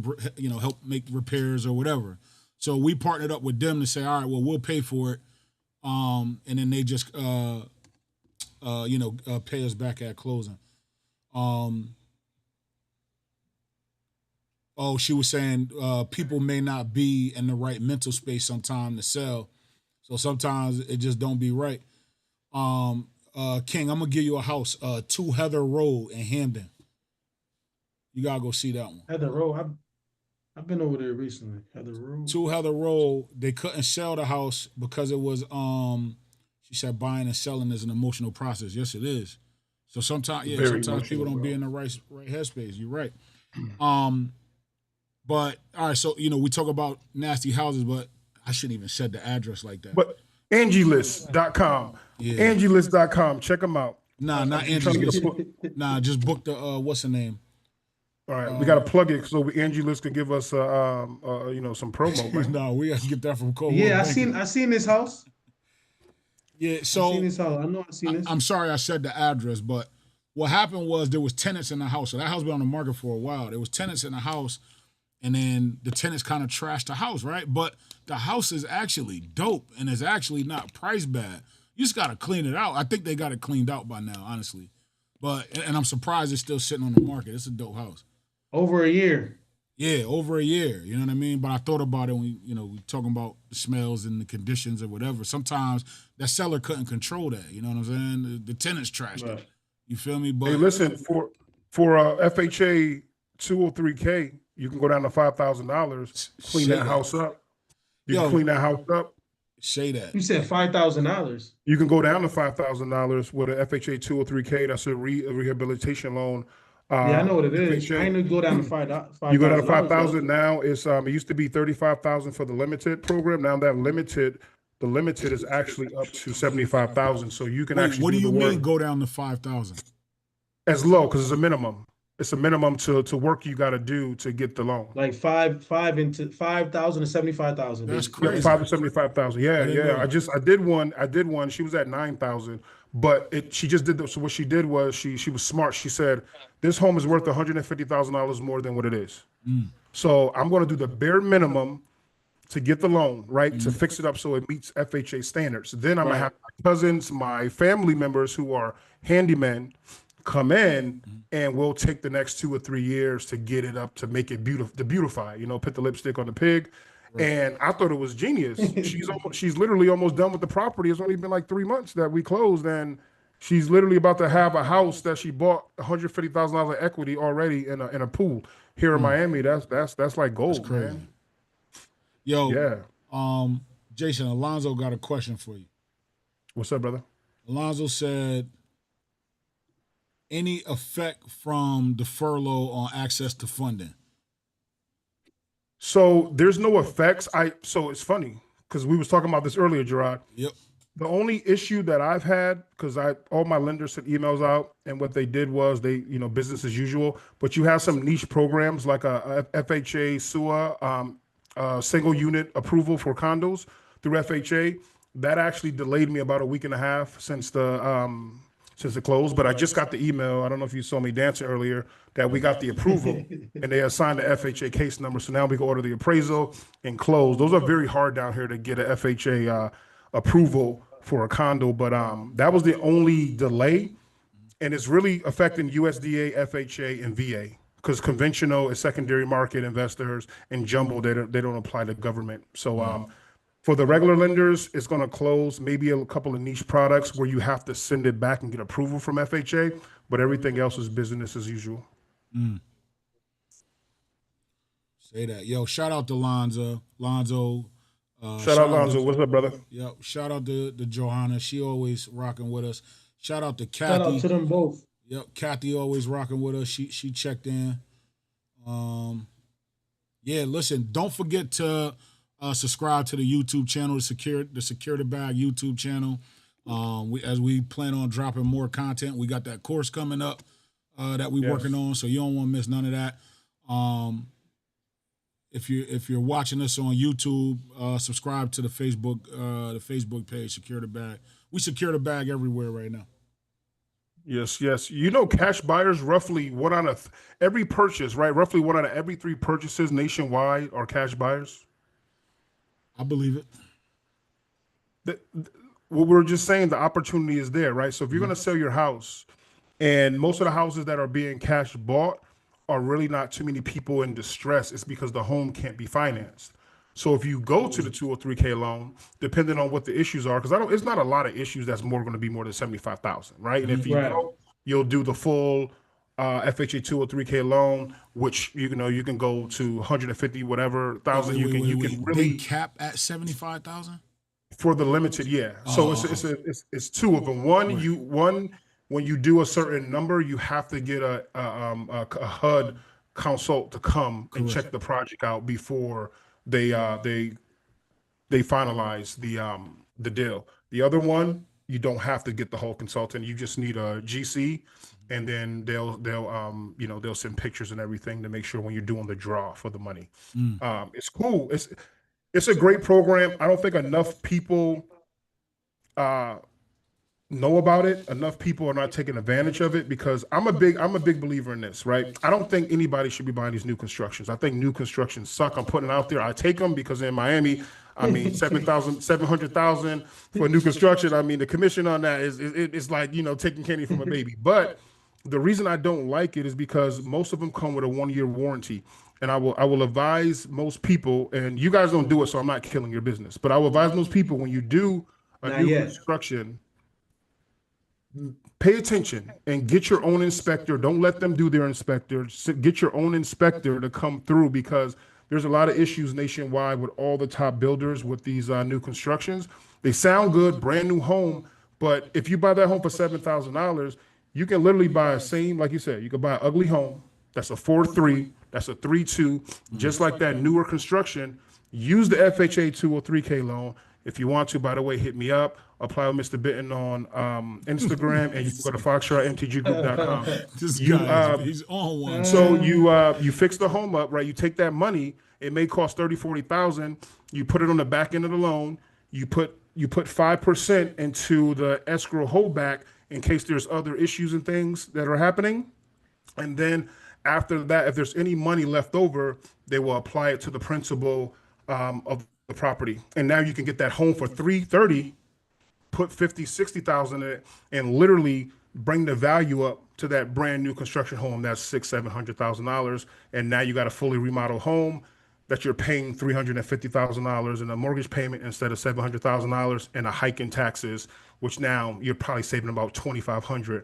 help make repairs or whatever. So we partnered up with them to say, all right, well, we'll pay for it, and then they just pay us back at closing. Oh, she was saying people may not be in the right mental space sometime to sell. So sometimes it just don't be right. King, I'm gonna give you a house, 2 Heather Road in Hamden. You gotta go see that one. Heather Road. I've been over there recently. Heather Road. 2 Heather Road. They couldn't sell the house because it was she said buying and selling is an emotional process. Yes, it is. So sometimes Very sometimes people emotional, don't be bro. in the right headspace. You're right. But all right, so we talk about nasty houses, but I shouldn't even said the address like that. But AngieList.com. Yeah. AngieList.com. Check them out. Nah, not I'm trying to Angie's get a List. Nah, just book the what's the name? All right, we got to plug it so Angie List can give us, some promo, man. No, we got to get that from Cole. Yeah, I seen this house. Yeah, I so seen this house. I know I seen this. I'm sorry I said the address, but what happened was there was tenants in the house. So that house been on the market for a while. There was tenants in the house, and then the tenants kind of trashed the house, right? But the house is actually dope, and it's actually not price bad. You just got to clean it out. I think they got it cleaned out by now, honestly. And I'm surprised it's still sitting on the market. It's a dope house. Over a year. Yeah, over a year. You know what I mean? But I thought about it when we talking about the smells and the conditions or whatever. Sometimes that seller couldn't control that. You know what I'm saying? The tenants trashed it. You feel me? But Hey, listen, for FHA 203K, you can go down to $5,000, clean that house up. You can clean that house up. Say that. You said $5,000. You can go down to $5,000 with an FHA 203K. That's a rehabilitation loan. Yeah, I know what it is. FHA. I ain't gonna go down to $5. You go down to 5,000 now. It's it used to be 35,000 for the limited program. Now that the limited is actually up to 75,000. So you can actually. What do you the work mean go down to 5,000? as low because it's a minimum. It's a minimum to work you got to do to get the loan. Like 5,000 to 75,000. That's basically. crazy. 5 to 75,000. Yeah, didn't yeah. know. I did one. She was at 9,000, but she just did. So what she did was she was smart. She said this home is worth $150,000 more than what it is. So I'm going to do the bare minimum to get the loan, right? To fix it up so it meets FHA standards. Then I'm gonna have my cousins, my family members who are handymen come in and we'll take the next 2 or 3 years to get it up to make it beautiful, to beautify, put the lipstick on the pig. And I thought it was genius. She's literally almost done with the property. It's only been like 3 months that we closed, and she's literally about to have a house that she bought $150,000 equity already in a pool here in Miami. That's like gold, That's crazy. man. Yo, Yeah. Jason, Alonzo got a question for you. What's up, brother? Alonzo said, any effect from the furlough on access to funding? So there's no effects. So it's funny because we was talking about this earlier, Jerard. Yep. The only issue that I've had, because all my lenders sent emails out, and what they did was they, business as usual. But you have some niche programs like a FHA SUA, single unit approval for condos through FHA. That actually delayed me about a week and a half since the close. But I just got the email. I don't know if you saw me dancing earlier, that we got the approval and they assigned the FHA case number. So now we can order the appraisal and close. Those are very hard down here to get an FHA approval for a condo. But that was the only delay. And it's really affecting USDA, FHA, and VA. Because conventional is secondary market investors, and jumbo, they don't apply to government. So for the regular lenders, it's going to close maybe a couple of niche products where you have to send it back and get approval from FHA, but everything else is business as usual. Say that. Yo, shout out to Lonzo. Shout out Lonzo. What's up, brother? Yep. Shout out to Johanna. She always rocking with us. Shout out to Kathy. Shout out to them both. Yep, Kathy always rocking with us. She checked in. Yeah, listen, don't forget to subscribe to the YouTube channel, the Secure the Bag YouTube channel. As we plan on dropping more content, we got that course coming up that we're working on, so you don't want to miss none of that. If you're watching us on YouTube, subscribe to the Facebook page, Secure the Bag. We secure the bag everywhere right now. Yes. Cash buyers, roughly one out of every purchase, right? Roughly one out of every 3 purchases nationwide are cash buyers. I believe it. What we're just saying, the opportunity is there, right? So if you're going to sell your house, and most of the houses that are being cash bought are really not too many people in distress, it's because the home can't be financed. So if you go to the 203K loan, depending on what the issues are, because I don't, it's not a lot of issues that's more going to be more than 75,000, right? And if you Right. go, you'll do the full FHA 203K loan, which you can go to 150 whatever thousand. You can They really cap at 75,000. for the limited, yeah. So it's two of them. One when you do a certain number, you have to get a HUD consult to come and check the project out before they uh they they finalize the deal. The other one, you don't have to get the whole consultant. You just need a GC, and then they'll send pictures and everything to make sure when you're doing the draw for the money. It's cool. It's a great program. I don't think enough people uh know about it. Enough people are not taking advantage of it because I'm a big believer in this, right? I don't think anybody should be buying these new constructions. I think new constructions suck. I'm putting it out there. I take them because in Miami, I mean, 700,000 for new construction. I mean, the commission on that it's like, taking candy from a baby. But the reason I don't like it is because most of them come with a 1-year warranty. And I will advise most people, and you guys don't do it, so I'm not killing your business, but I will advise most people when you do a Not new yet. construction, pay attention and get your own inspector. Don't let them do their inspector. Get your own inspector to come through because there's a lot of issues nationwide with all the top builders with these new constructions. They sound good, brand new home, but if you buy that home for $7,000, you can literally buy a same, like you said, you could buy an ugly home. That's a 4.3, that's a 3.2, just like that newer construction. Use the FHA 203K loan. If you want to, by the way, hit me up. Apply with Mr. Benton on Instagram, and you can go to foxtrotmtggroup.com. This You, guy, he's on one. So you fix the home up, right? You take that money. It may cost 30, 40,000. You put it on the back end of the loan. You put 5% into the escrow holdback in case there's other issues and things that are happening. And then after that, if there's any money left over, they will apply it to the principal of the property. And now you can get that home for 330, put 50, 60,000 in it, and literally bring the value up to that brand new construction home that's $600,000-$700,000. And now you got a fully remodeled home that you're paying $350,000 in a mortgage payment instead of $700,000 and a hike in taxes, which now you're probably saving about $2,500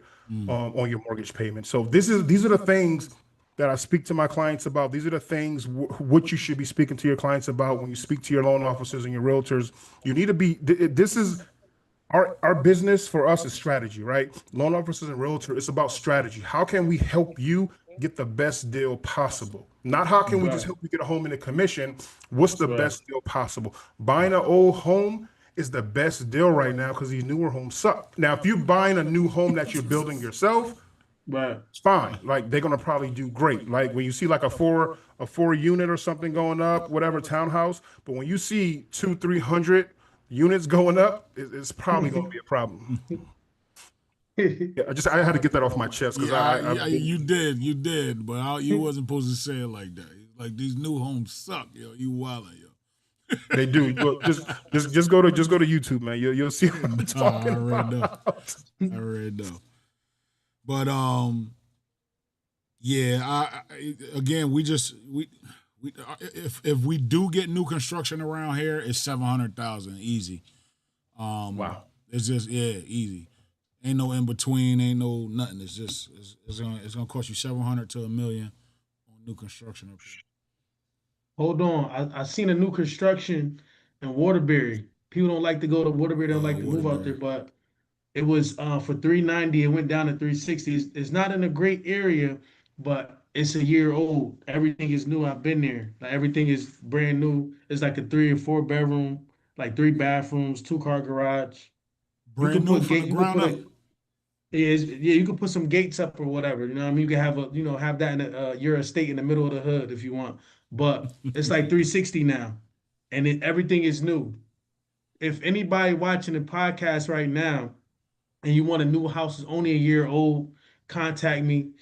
on your mortgage payment. So these are the things that I speak to my clients about. These are the things what you should be speaking to your clients about when you speak to your loan officers and your realtors. You need to be. This is our business. For us is strategy, right? Loan officers and realtors, it's about strategy. How can we help you get the best deal possible? Not how can we just help you get a home in a commission. What's the best deal possible? Buying an old home is the best deal right now because these newer homes suck. Now, if you're buying a new home that you're building yourself, Right. it's fine. Like they're gonna probably do great. Like when you see like a four unit or something going up, whatever townhouse. But when you see 200-300 units going up, it's probably gonna be a problem. Yeah, I had to get that off my chest because You did, but you wasn't supposed to say it like that. Like these new homes suck, yo. You wildin', yo. they do. Look, just go to YouTube, man. You'll see what I'm talking about. I already know. But yeah. Again, if we do get new construction around here, it's 700,000 easy. Wow. It's just easy. Ain't no in between. Ain't no nothing. It's just it's gonna cost you 700 to $1 million on new construction up here. Hold on. I seen a new construction in Waterbury. People don't like to go to Waterbury, they don't like to move out there, but it was for 390. It went down to 360. It's not in a great area, but it's a year old. Everything is new. I've been there. Like everything is brand new. It's like a 3 or 4 bedroom, like 3 bathrooms, 2-car garage. Brand new from the ground up. You could put some gates up or whatever. You know what I mean? You can have have that in your estate in the middle of the hood if you want. But it's like 360 now, and everything is new. If anybody watching the podcast right now and you want a new house is only a year old, contact me.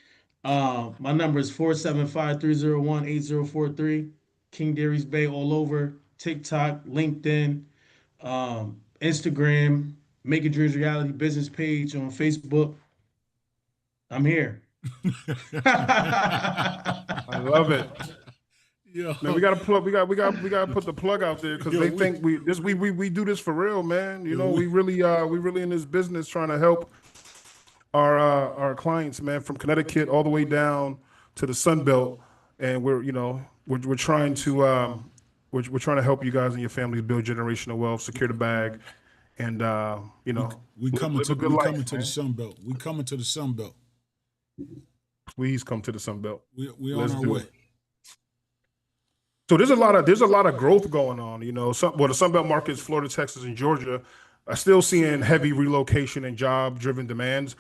My number is 475-301-8043. King Darice-Bey all over TikTok, LinkedIn, Instagram, Make a Dreams Reality business page on Facebook. I'm here. I love it. Yo, Man, we gotta plug. We gotta put the plug out there because Yo, they think we do this for real, man. You know, we really in this business trying to help our clients, man, from Connecticut all the way down to the Sun Belt, and we're trying to we're trying to help you guys and your families build generational wealth, secure the bag, and we coming live to a good we life, coming to the man. Sun Belt. We coming to the Sun Belt. Please come to the Sun Belt. We on Let's our do way. it. So there's a lot of growth going on. You know, the Sun Belt markets, Florida, Texas, and Georgia, are still seeing heavy relocation and job-driven demands.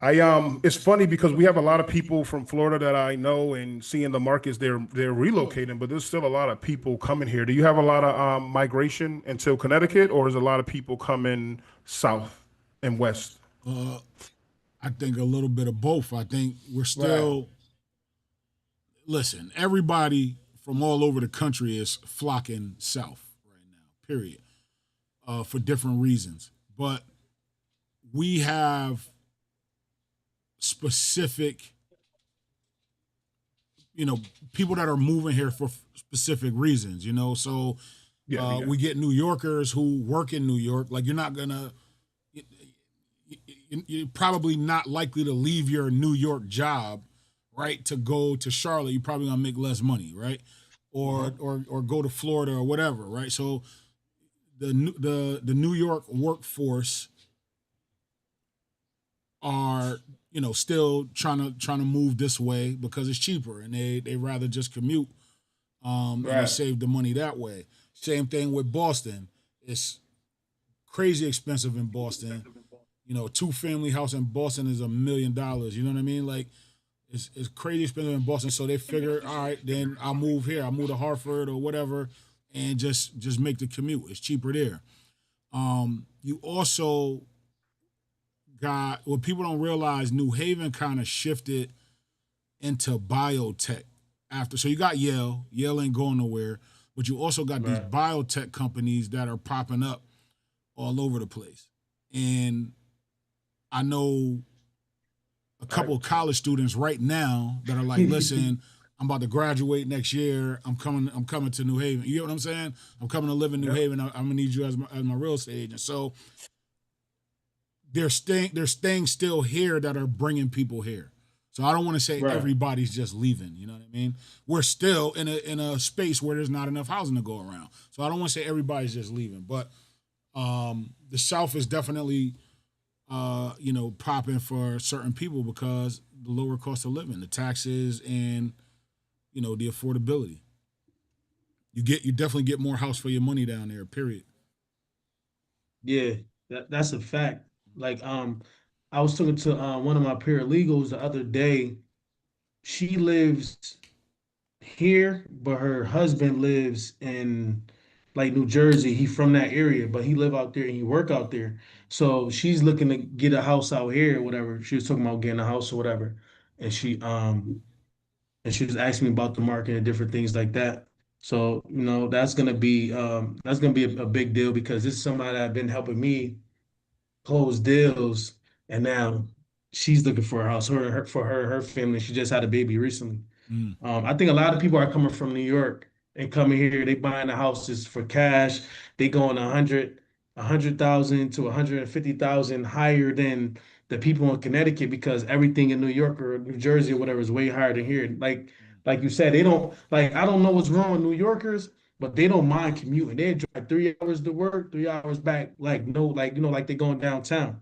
It's funny because we have a lot of people from Florida that I know, and seeing the markets they're relocating, but there's still a lot of people coming here. Do you have a lot of migration into Connecticut, or is a lot of people coming south and west? I think a little bit of both. I think we're still listen, everybody from all over the country is flocking south right now, period. For different reasons. But we have specific, people that are moving here for specific reasons, So we get New Yorkers who work in New York. Like you're probably not likely to leave your New York job, right, to go to Charlotte. You're probably gonna make less money, right, or go to Florida or whatever, right. So the New York workforce are still trying to move this way because it's cheaper and they rather just commute and save the money that way. Same thing with Boston. It's crazy expensive in Boston. A 2-family house in Boston is $1 million. You know what I mean? Like it's crazy expensive in Boston. So they figure, all right, then I'll move here. I'll move to Hartford or whatever and just make the commute. It's cheaper there. You also got what people don't realize. New Haven kind of shifted into biotech after. So you got Yale. Yale ain't going nowhere, but you also got these biotech companies that are popping up all over the place. And I know a couple of college students right now that are like, listen, I'm about to graduate next year. I'm coming to New Haven. You know what I'm saying? I'm coming to live in New Haven. I'm gonna need you as my real estate agent. So there's staying still here that are bringing people here. So I don't want to say everybody's just leaving. You know what I mean? We're still in a space where there's not enough housing to go around. So I don't want to say everybody's just leaving. But the South is definitely popping for certain people because the lower cost of living, the taxes, and the affordability. You definitely get more house for your money down there. Period. Yeah, that's a fact. Like, I was talking to one of my paralegals the other day. She lives here, but her husband lives in like New Jersey. He from that area, but he live out there and he work out there. So she's looking to get a house out here or whatever. She was talking about getting a house or whatever. And she was asking me about the market and different things like that. So, that's gonna be a big deal because this is somebody that been helping me close deals, and now she's looking for a house. Her family. She just had a baby recently. Mm. I think a lot of people are coming from New York and coming here. They buying the houses for cash. They going 100,000 to 150,000 higher than the people in Connecticut because everything in New York or New Jersey or whatever is way higher than here. Like you said, they don't like. I don't know what's wrong with New Yorkers, but they don't mind commuting. They drive 3 hours to work, 3 hours back. Like no, like they going downtown.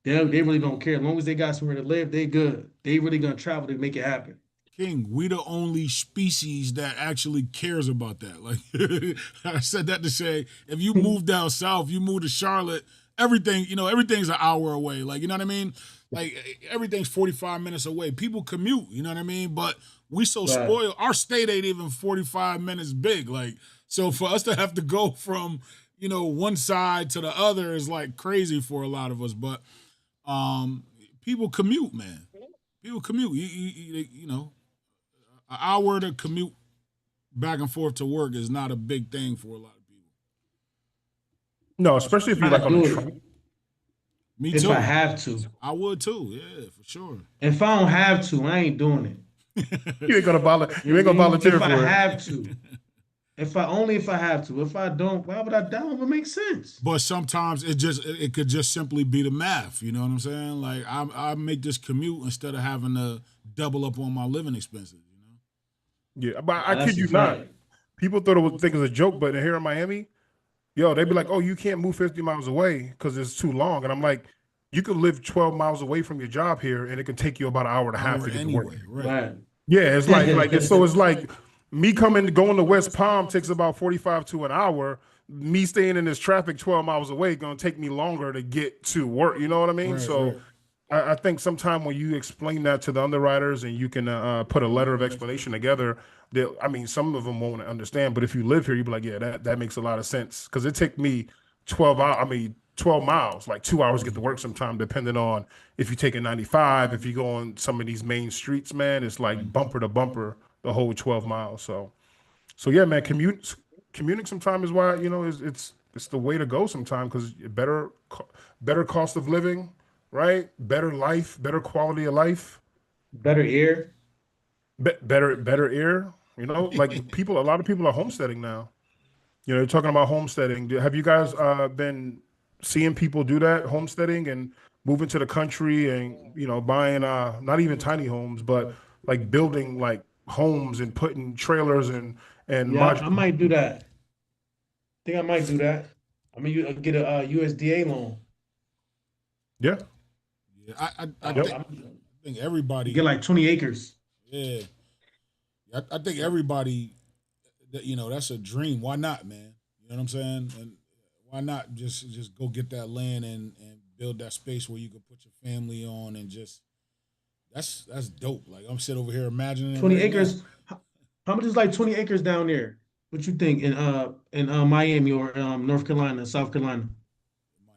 They really don't care. As long as they got somewhere to live, they good. They really gonna travel to make it happen. King, we the only species that actually cares about that. Like I said that to say, if you move down south, you move to Charlotte, everything's an hour away. Like, you know what I mean? Like everything's 45 minutes away. People commute, you know what I mean? But we so spoiled. Our state ain't even 45 minutes big. Like, so for us to have to go from, one side to the other is like crazy for a lot of us. But people commute, man. People commute. An hour to commute back and forth to work is not a big thing for a lot of people. No, especially if you're like on a train. Me if I too. have to. I would too. Yeah, for sure. If I don't have to, I ain't doing it. You ain't gonna You know what I mean? volunteer If I for it. have to. If I have to. If I don't, why would I don't? It makes sense. But sometimes it could just simply be the math. You know what I'm saying? Like I make this commute instead of having to double up on my living expenses. You know? Yeah, but I Nah, kid that's a you not. fact. People thought think it was a joke, but here in Miami, yo, they'd be like, "Oh, you can't move 50 miles away because it's too long." And I'm like, "You could live 12 miles away from your job here, and it can take you about an hour and a half Hour to get to work." anyway, right? Right. Yeah, it's it's like me going to West Palm takes about 45 to an hour. Me staying in this traffic 12 miles away gonna take me longer to get to work. You know what I mean? Right, So right. I think sometime when you explain that to the underwriters and you can put a letter of explanation together, I mean, some of them won't understand, but if you live here, you'd be like, yeah, that makes a lot of sense. Because it took me 12 hours, I mean, 12 miles, like 2 hours to get to work sometime, depending on if you take a 95, if you go on some of these main streets, man, it's like bumper to bumper the whole 12 miles. So yeah, man, commuting sometime is why, it's the way to go sometime because better cost of living, right? Better life, better quality of life, Better ear. better ear. Like a lot of people are homesteading now. You're talking about homesteading. Have you guys been seeing people do that, homesteading and moving to the country and buying not even tiny homes, but like building like homes and putting trailers and Yeah, I modular. might do that. Think I might do that. I mean, you get a USDA loan. Yeah. Yeah, I I'm, think I'm, everybody. get like 20 acres. Yeah, I think everybody. That's a dream. Why not, man? You know what I'm saying? And why not just go get that land and build that space where you can put your family on and just that's dope. Like I'm sitting over here imagining it 20 right now. acres. How much is like 20 acres down there? What you think in Miami or North Carolina, South Carolina?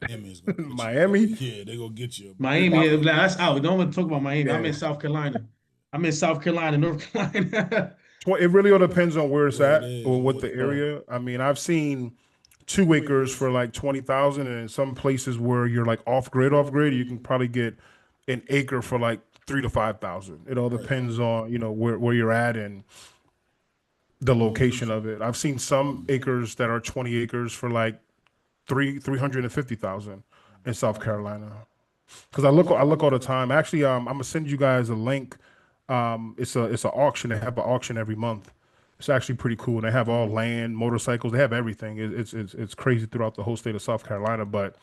Miami is gonna get you. Miami. Yeah, they gonna get you. Miami, that's out. We don't want to talk about Miami. I'm in Yeah. South Carolina. I'm in South Carolina, North Carolina. It really all depends on where it's Where it at is, or what yeah. the area. I mean, I've seen 2 acres for like 20,000, and in some places where you're like off grid, you can probably get an acre for like 3 to 5,000. It all depends on where you're at and the location of it. I've seen some acres that are 20 acres for like 350,000 in South Carolina. Because I look all the time. Actually, I'm gonna send you guys a link. It's an auction. They have an auction every month. It's actually pretty cool. They have all land, motorcycles. They have everything. It's crazy throughout the whole state of South Carolina. But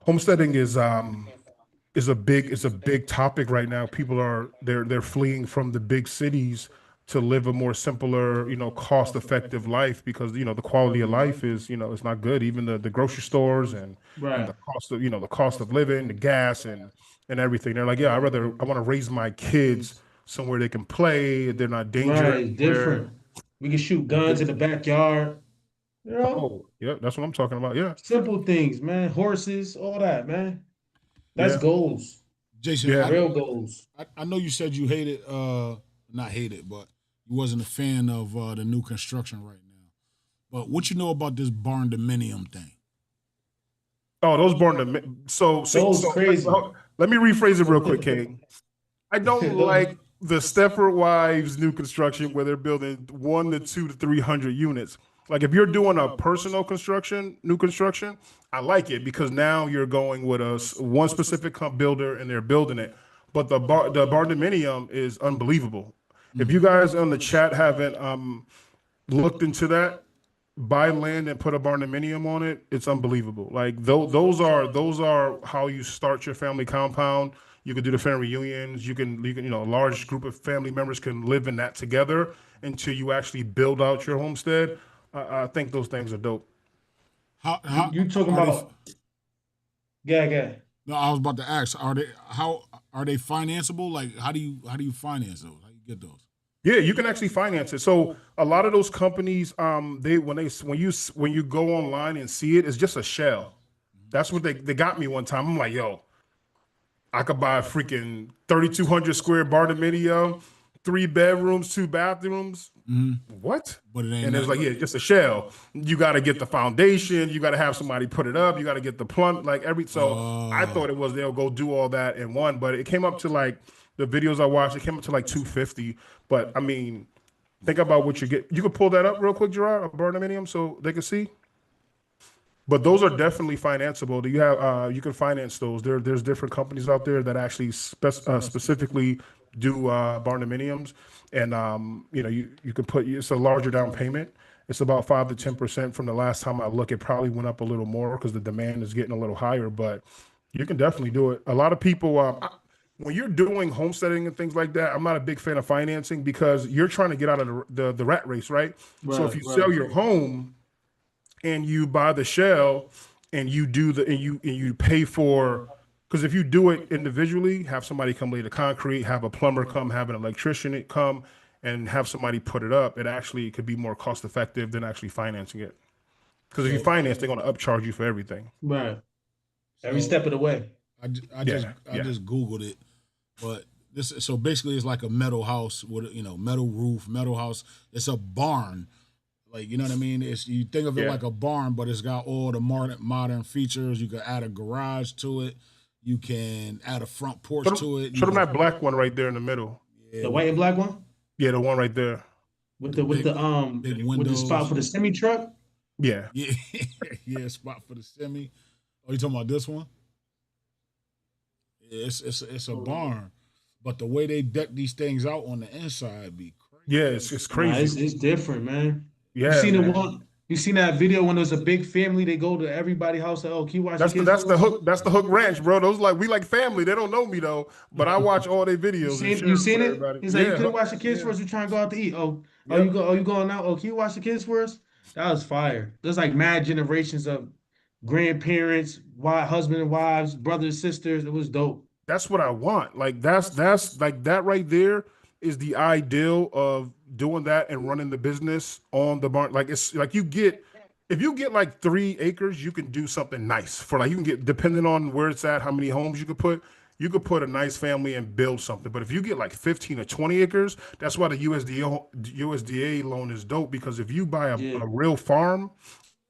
homesteading is a big topic right now. People they're fleeing from the big cities to live a more simpler, cost effective life because the quality of life is it's not good. Even the grocery stores and Right. the cost of the cost of living, the gas and everything. They're like, yeah, I want to raise my kids somewhere they can play. They're not dangerous Right. everywhere. Different. We can shoot guns in the backyard. You know, Oh, yeah, that's what I'm talking about. Yeah, simple things, man. Horses, all that, man. That's yeah, goals. Jason, yeah. Real goals. I know you said you hated, not hated, but you wasn't a fan of the new construction right now. But what you know about this barn dominium thing? Oh, those born to Those crazy. let me rephrase it real quick, King. I don't like the Stepford Wives new construction where they're building 1 to 2 to 300 units. Like if you're doing a personal construction, new construction, I like it because now you're going with one specific builder and they're building it. But the barndominium is unbelievable. If you guys on the chat haven't looked into that, buy land and put a barndominium on it, it's unbelievable. Like those are how you start your family compound. You can do the family reunions. You can a large group of family members can live in that together until you actually build out your homestead. I think those things are dope. You talking are they? about? Yeah, yeah. No, I was about to ask. Are they financeable? Like how do you finance those? How do you get those? Yeah, you can actually finance it. So a lot of those companies, when you go online and see it, it's just a shell. That's what they got me one time. I'm like, yo, I could buy a freaking 3,200 square barndominium, 3 bedrooms, 2 bathrooms. What? But it ain't And it's nothing. like, yeah, just a shell. You got to get the foundation. You got to have somebody put it up. You got to get the plumb, like so I thought it was they'll go do all that in one, but it came up to like the videos I watched, it came up to like 250. But I mean, think about what you get. You could pull that up real quick, Jerard, a barnuminium so they can see. But those are definitely financeable. Do you have you can finance those. There's different companies out there that actually specifically do barnuminiums, and you know you can put it's a larger down payment. It's about 5 to 10% from the last time I look. It probably went up a little more because the demand is getting a little higher, but you can definitely do it. A lot of people when you're doing homesteading and things like that, I'm not a big fan of financing because you're trying to get out of the rat race, right? So if you sell your home and you buy the shell and you do and you pay for, because if you do it individually, have somebody come lay the concrete, have a plumber come, have an electrician come and have somebody put it up, it actually could be more cost effective than actually financing it. Because if you finance, they're going to upcharge you for everything. Right. Every step of the way. I just Googled it, but so basically it's like a metal house with metal roof, metal house. It's a barn. Like, you know what I mean? You think of it like a barn, but it's got all the modern features. You can add a garage to it. You can add a front porch to it. Show them that black one right there in the middle. Yeah, the white and black one? Yeah, the one right there. With the spot for the semi truck? Yeah. Yeah, spot for the semi. Oh, you talking about this one? Yeah, it's a barn. But the way they deck these things out on the inside be crazy. Yeah, it's crazy. Nah, it's different, man. Yeah, you seen the one? You seen that video when there's a big family? They go to everybody's house. Like, oh, can you watch? That's the hook. That's the Hook Ranch, bro. Those we like family. They don't know me though, but I watch all their videos. You seen it? He's like, you could watch the kids first. We're trying to go out to eat. You going out? Oh, can you watch the kids first? That was fire. There's like mad generations of grandparents, husband and wives, brothers, sisters. It was dope. That's what I want. Like that's like that right there is the ideal of doing that and running the business on the barn. Like it's like if you get like 3 acres, you can do something nice for you can get, depending on where it's at, how many homes you could put a nice family and build something. But if you get like 15 or 20 acres, that's why the USDA loan is dope, because if you buy a real farm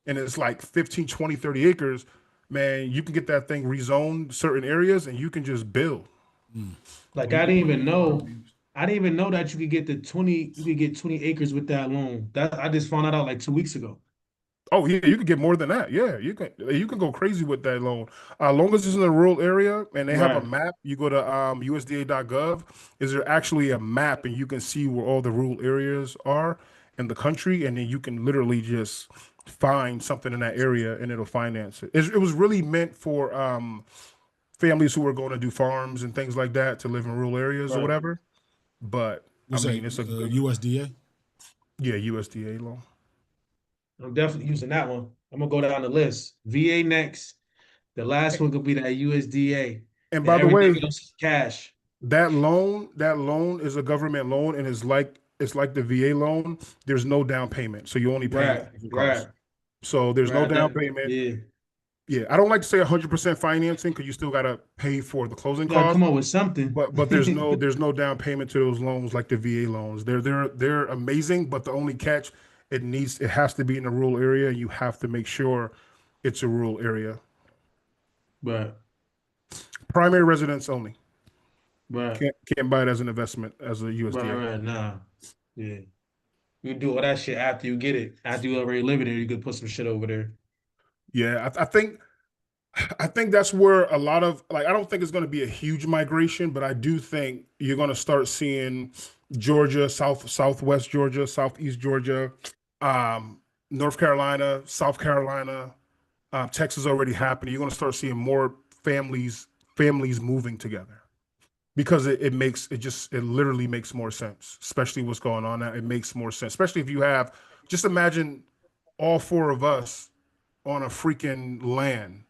and it's like 15, 20, 30 acres, man, you can get that thing rezoned certain areas and you can just build. Like I didn't even know that you could get 20 acres with that loan. I just found that out like 2 weeks ago. Oh yeah, you could get more than that. Yeah, you can go crazy with that loan. Long as it's in a rural area and they have a map, you go to USDA.gov. Is there actually a map and you can see where all the rural areas are in the country, and then you can literally just find something in that area and it'll finance it. It was really meant for families who are going to do farms and things like that to live in rural areas or whatever. But it's a good USDA. Yeah, USDA loan. I'm definitely using that one. I'm gonna go down the list. VA next. The last one could be that USDA. And by the way, cash. That loan is a government loan, and it's like the VA loan. There's no down payment, so you only pay. Right. So there's no down payment. Yeah. I don't like to say 100% financing because you still gotta pay for the closing costs. Come up with something. But there's no down payment to those loans like the VA loans. They're amazing, but the only catch, it has to be in a rural area. You have to make sure it's a rural area. Right. Primary residence only. Right. Can't buy it as an investment as a USDA. Right. Nah. Yeah. You do all that shit after you get it. After you already live there, you could put some shit over there. Yeah, I think that's where a lot of I don't think it's going to be a huge migration, but I do think you're going to start seeing Georgia, southwest Georgia, southeast Georgia, North Carolina, South Carolina, Texas already happening. You're going to start seeing more families moving together because it literally makes more sense, especially what's going on now. It makes more sense, especially if you have, just imagine all 4 of us on a freaking land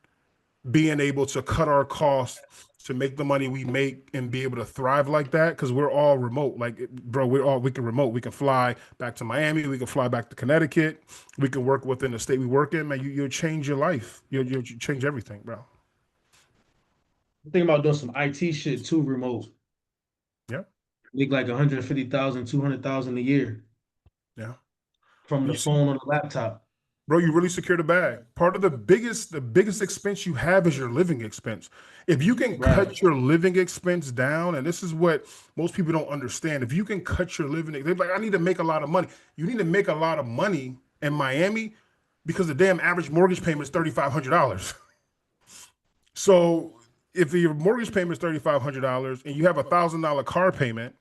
being able to cut our costs to make the money we make and be able to thrive like that, because we're all remote. Like, bro, we can remote. We can fly back to Miami. We can fly back to Connecticut. We can work within the state we work in. Man, you'll change your life. You'll change everything, bro. I'm thinking about doing some IT shit too, remote. Yeah. Make like 150,000, 200,000 a year Yeah. from the You see, phone or the laptop. bro, you really secure the bag. Part of the biggest expense you have is your living expense. If you can Right. cut your living expense down, and this is what most people don't understand, if you can cut your living, they're like, I need to make a lot of money. You need to make a lot of money in Miami because the damn average mortgage payment is $3,500. So if your mortgage payment is $3,500 and you have $1,000 car payment,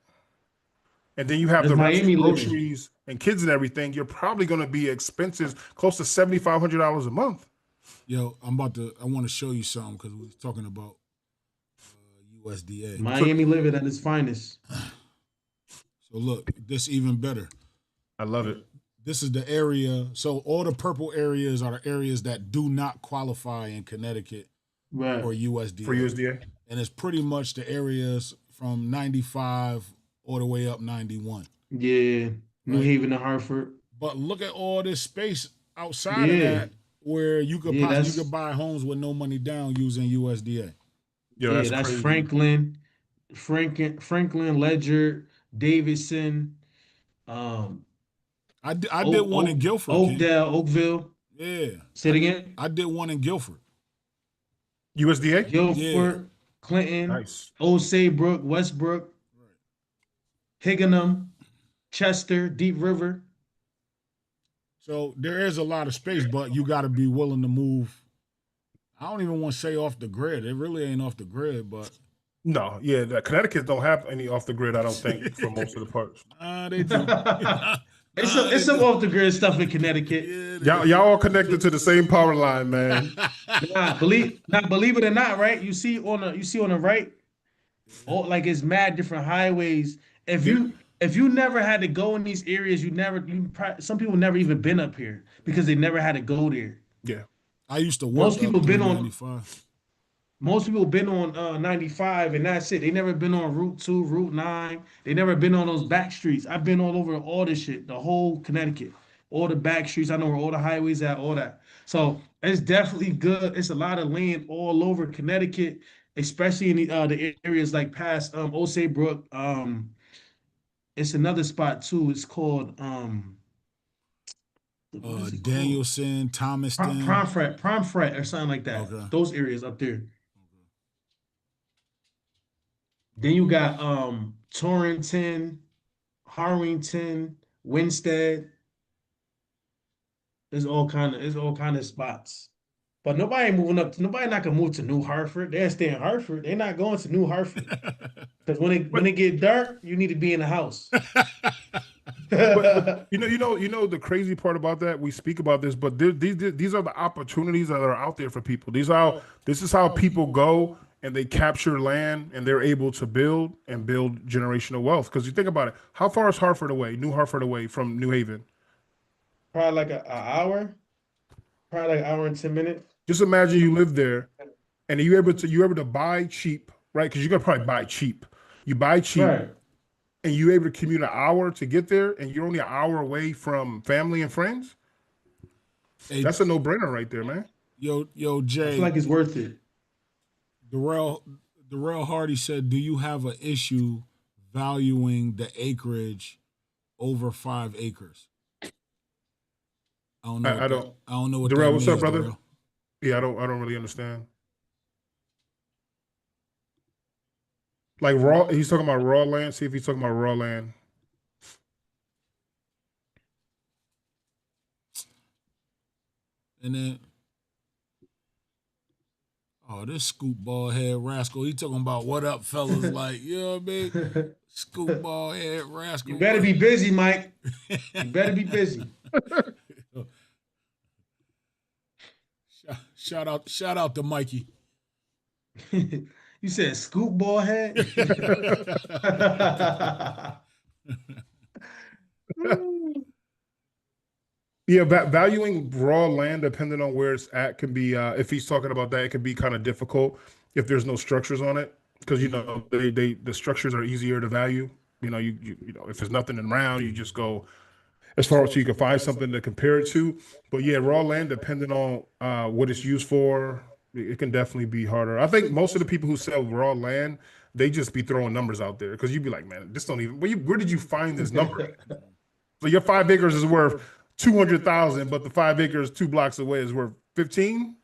and then you have That's the rent, Miami living. groceries, and kids and everything, you're probably going to be expenses close to $7,500 a month. Yo, I want to show you something because we was talking about USDA. Miami living at its finest. So look, this even better. I love it. This is the area. So all the purple areas are the areas that do not qualify in Connecticut Right. for USDA. For USDA. And it's pretty much the areas from 95 all the way up 91. Yeah. New Right. Haven to Hartford. But look at all this space outside of Yeah. that where you could Yeah, possibly that's- you could buy homes with no money down using USDA. Yo, Yeah, that's that's crazy. Franklin, Ledger, Davidson, I did one in Guilford. King. Oakdale, Oakville. Yeah. Say it again. I did one in Guilford. USDA? Guilford, Yeah. Clinton, Nice. Old Saybrook, Westbrook, Higginham, Chester, Deep River. So there is a lot of space, but you got to be willing to move. I don't even want to say off the grid. It really ain't off the grid, but No, yeah, Connecticut don't have any off the grid, I don't think, for most of the parts. they do. It's some off the grid stuff in Connecticut. Y'all all connected to the same power line, man. Believe it or not, right? You see on the right, like it's mad different highways. If you never had to go in these areas, some people never even been up here because they never had to go there. Yeah. I used to work. Most people up been through on- 95. Most people been on 95 and that's it. They never been on Route 2, Route 9. They never been on those back streets. I've been all over all this shit, the whole Connecticut, all the back streets. I know where all the highways at, all that. So it's definitely good. It's a lot of land all over Connecticut, especially in the areas like past Old Saybrook. It's another spot too. It's called what is it called? Danielson, Thomaston. Pomfret or something like that. Okay. Those areas up there. Then you got Torrington, Harrington, Winstead. There's all kind of spots. But nobody not gonna move to New Hartford. They'll stay in Hartford. They're not going to New Hartford. Because when it get dark, you need to be in the house. But you know the crazy part about that, we speak about this, but these are the opportunities that are out there for people. This is how people go and they capture land and they're able to build generational wealth. Because you think about it, how far is New Hartford away from New Haven? Probably like an hour. Probably like an hour and 10 minutes. Just imagine you live there and you're able to buy cheap, right? Because you're gonna probably buy cheap. You buy cheap. Right. And you're able to commute an hour to get there, and you're only an hour away from family and friends. Hey, That's a no-brainer right there, man. Yo, I Jay. feel like it's worth it. Darrell Hardy said, "Do you have an issue valuing the acreage over 5 acres?" I don't know. I don't. I don't know what Darrell, that what's means, up, brother? Darrell. Yeah, I don't really understand. Like raw, he's talking about raw land. See if he's talking about raw land. And then, this scoop ball head rascal. He talking about what up, fellas? Like, you know what I mean? Scoop ball head rascal. You better be busy, Mike. You better be busy. Shout out to Mikey. You said scoop ball head? Yeah, valuing raw land, depending on where it's at, can be. If he's talking about that, it can be kind of difficult if there's no structures on it, because the structures are easier to value. You know, you if there's nothing around, you just go as far as you can find something to compare it to. But yeah, raw land, depending on what it's used for, it can definitely be harder. I think most of the people who sell raw land, they just be throwing numbers out there because you'd be like, man, this don't even. Where did you find this number at? So your 5 acres is worth 200,000, but the 5 acres 2 blocks away is worth 15.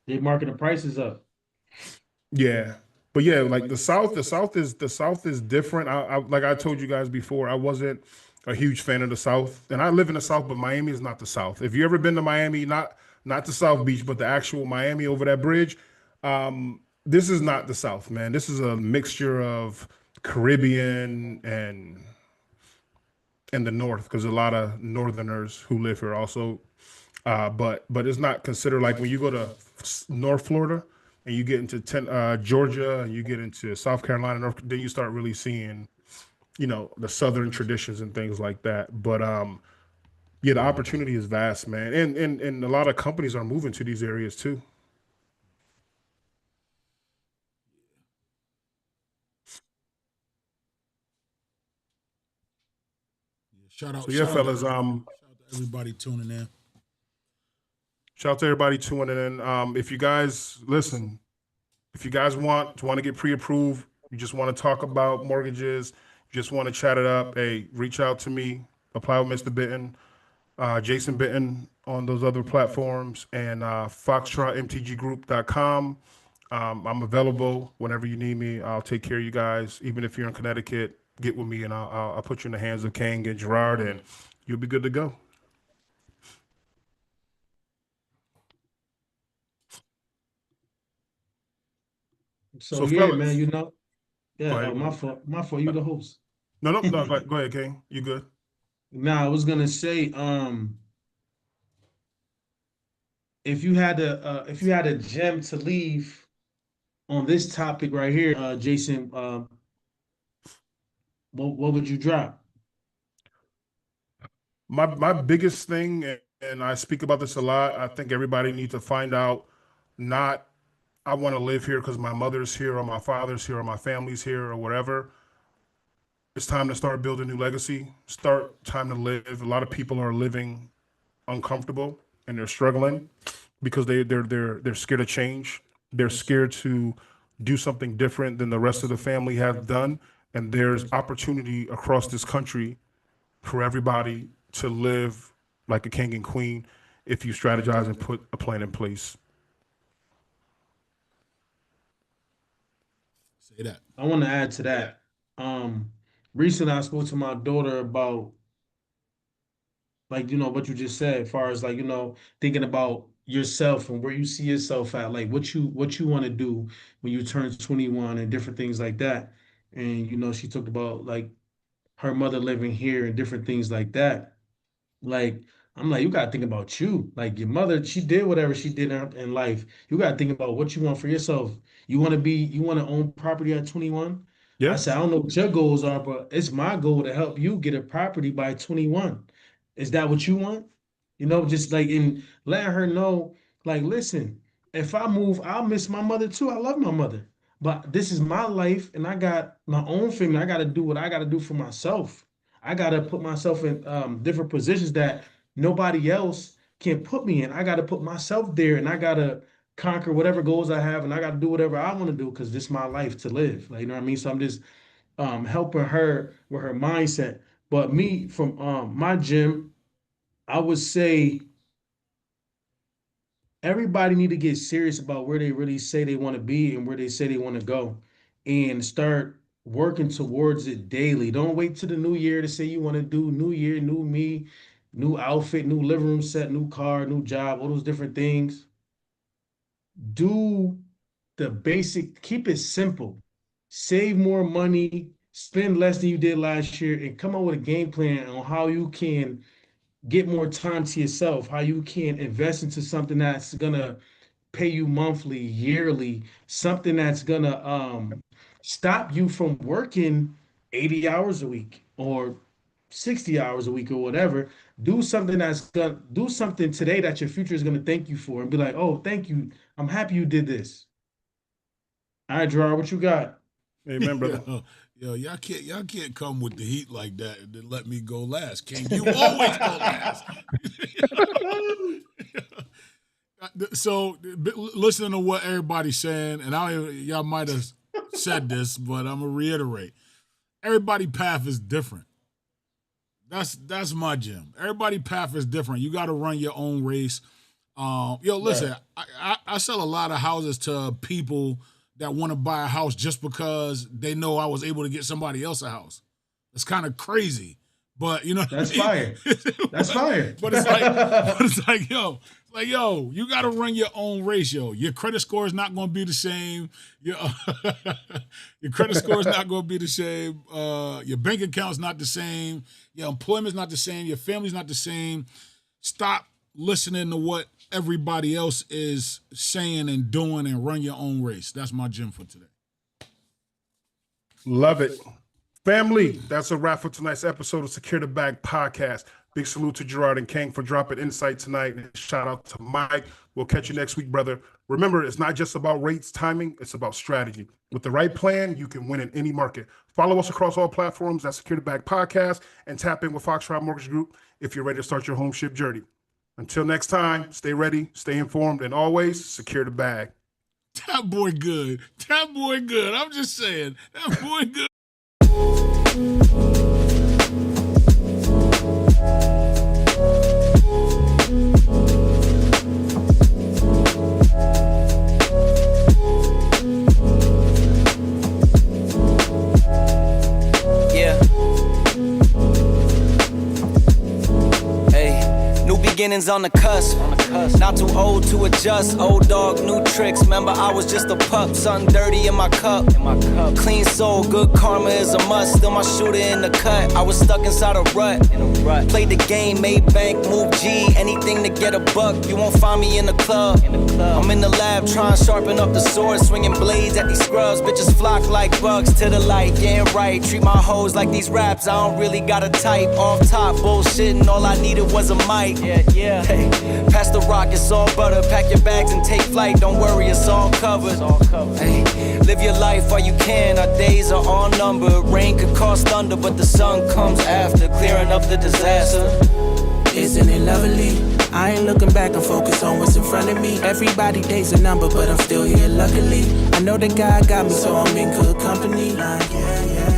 They marking the prices up. Yeah. But yeah, like the South is different. Like I told you guys before, I wasn't a huge fan of the South, and I live in the South, but Miami is not the South. If you ever been to Miami, not the South Beach, but the actual Miami over that bridge, this is not the South, man. This is a mixture of Caribbean and the North, because a lot of Northerners who live here also. But it's not considered like when you go to North Florida and you get into Georgia and you get into South Carolina, then you start really seeing, the Southern traditions and things like that. But yeah, the opportunity is vast, man, and a lot of companies are moving to these areas too. Shout out, So yeah, fellas, shout out to everybody tuning in. shout out to everybody tuning in. If you guys listen, if you guys want to get pre-approved, you just want to talk about mortgages, you just want to chat it up, hey, reach out to me, apply with Mr. Benton, Jason Benton on those other platforms, and foxtrotmtggroup.com. I'm available whenever you need me. I'll take care of you guys. Even if you're in Connecticut, get with me and I'll put you in the hands of Kang and Jerard, and you'll be good to go. So So, yeah, man, fellas, go yeah. ahead. My fault. My fault. You the host. No, no, no. Go ahead, Kang. You good? Now I was gonna say, if you had a gem to leave on this topic right here, Jason, what would you drop? My biggest thing, and I speak about this a lot. I think everybody needs to find out. Not I want to live here because my mother's here, or my father's here, or my family's here, or whatever. It's time to start building a new legacy. Time to live. A lot of people are living uncomfortable and they're struggling because they're scared of change. They're scared to do something different than the rest of the family have done. And there's opportunity across this country for everybody to live like a king and queen if you strategize and put a plan in place. Say that. I want to add to that. Um, Recently I spoke to my daughter about like what you just said, as far as like thinking about yourself and where you see yourself at, like what you want to do when you turn 21 and different things like that. And she talked about like her mother living here and different things like that. Like, I'm like, you gotta think about you. Like your mother, she did whatever she did in life. You gotta think about what you want for yourself. You want to own property at 21? I Yeah. said, I don't know what your goals are, but it's my goal to help you get a property by 21. Is that what you want? Just like in letting her know, like, listen, if I move, I'll miss my mother too. I love my mother. But this is my life and I got my own family. I gotta do what I gotta do for myself. I gotta put myself in different positions that nobody else can put me in. I gotta put myself there, and I gotta conquer whatever goals I have, and I gotta do whatever I want to do because this is my life to live. Like, you know what I mean? So I'm just helping her with her mindset. But me from my gym, I would say everybody need to get serious about where they really say they want to be and where they say they want to go and start working towards it daily. Don't wait till the new year to say you want to do new year, new me, new outfit, new living room set, new car, new job, all those different things. Do the basic, keep it simple. Save more money, spend less than you did last year, and come up with a game plan on how you can get more time to yourself, how you can invest into something that's gonna pay you monthly, yearly, something that's gonna stop you from working 80 hours a week or 60 hours a week or whatever. Do something today that your future is gonna thank you for and be like, oh, thank you. I'm happy you did this. All right, Gerard, what you got? Amen, brother. Yo, y'all can't come with the heat like that and then let me go last. King, you always go last. listening to what everybody's saying, and y'all might have said this, but I'm gonna reiterate. Everybody's path is different. That's my gym. Everybody's path is different. You got to run your own race. Listen, I sell a lot of houses to people that want to buy a house just because they know I was able to get somebody else a house. It's kind of crazy, but you know that's fire. That's fire. But it's like, yo, you got to run your own race, yo. Your credit score is not going to be the same. Your credit score is not going to be the same. Your bank account's not the same. Your employment's not the same. Your family's not the same. Stop listening to what everybody else is saying and doing and run your own race. That's my gym for today. Love it. Family, that's a wrap for tonight's episode of Secure the Bag Podcast. Big salute to Jerard and King for dropping insight tonight. And shout out to Mike. We'll catch you next week, brother. Remember, it's not just about rates, timing. It's about strategy. With the right plan, you can win in any market. Follow us across all platforms at Secure the Bag Podcast and tap in with Foxtrot Mortgage Group if you're ready to start your home ship journey. Until next time, stay ready, stay informed, and always secure the bag. That boy good. That boy good. I'm just saying. That boy good. Beginnings on the cusp. Not too old to adjust. Old dog, new tricks. Remember, I was just a pup. Something dirty in my cup. Clean soul, good karma is a must. Still my shooter in the cut. I was stuck inside a rut. Played the game, made bank, move G. Anything to get a buck. You won't find me in the club. I'm in the lab trying to sharpen up the sword. Swinging blades at these scrubs. Bitches flock like bugs to the light. Getting right. Treat my hoes like these raps. I don't really got a type. Off top bullshitting. All I needed was a mic. Yeah. Hey, pass the rock, it's all butter. Pack your bags and take flight. Don't worry, it's all covered. Hey, live your life while you can. Our days are all numbered. Rain could cause thunder, but the sun comes after, clearing up the disaster. Isn't it lovely? I ain't looking back, I'm focused on what's in front of me. Everybody day's a number, but I'm still here luckily. I know that God got me, so I'm in good company. Yeah.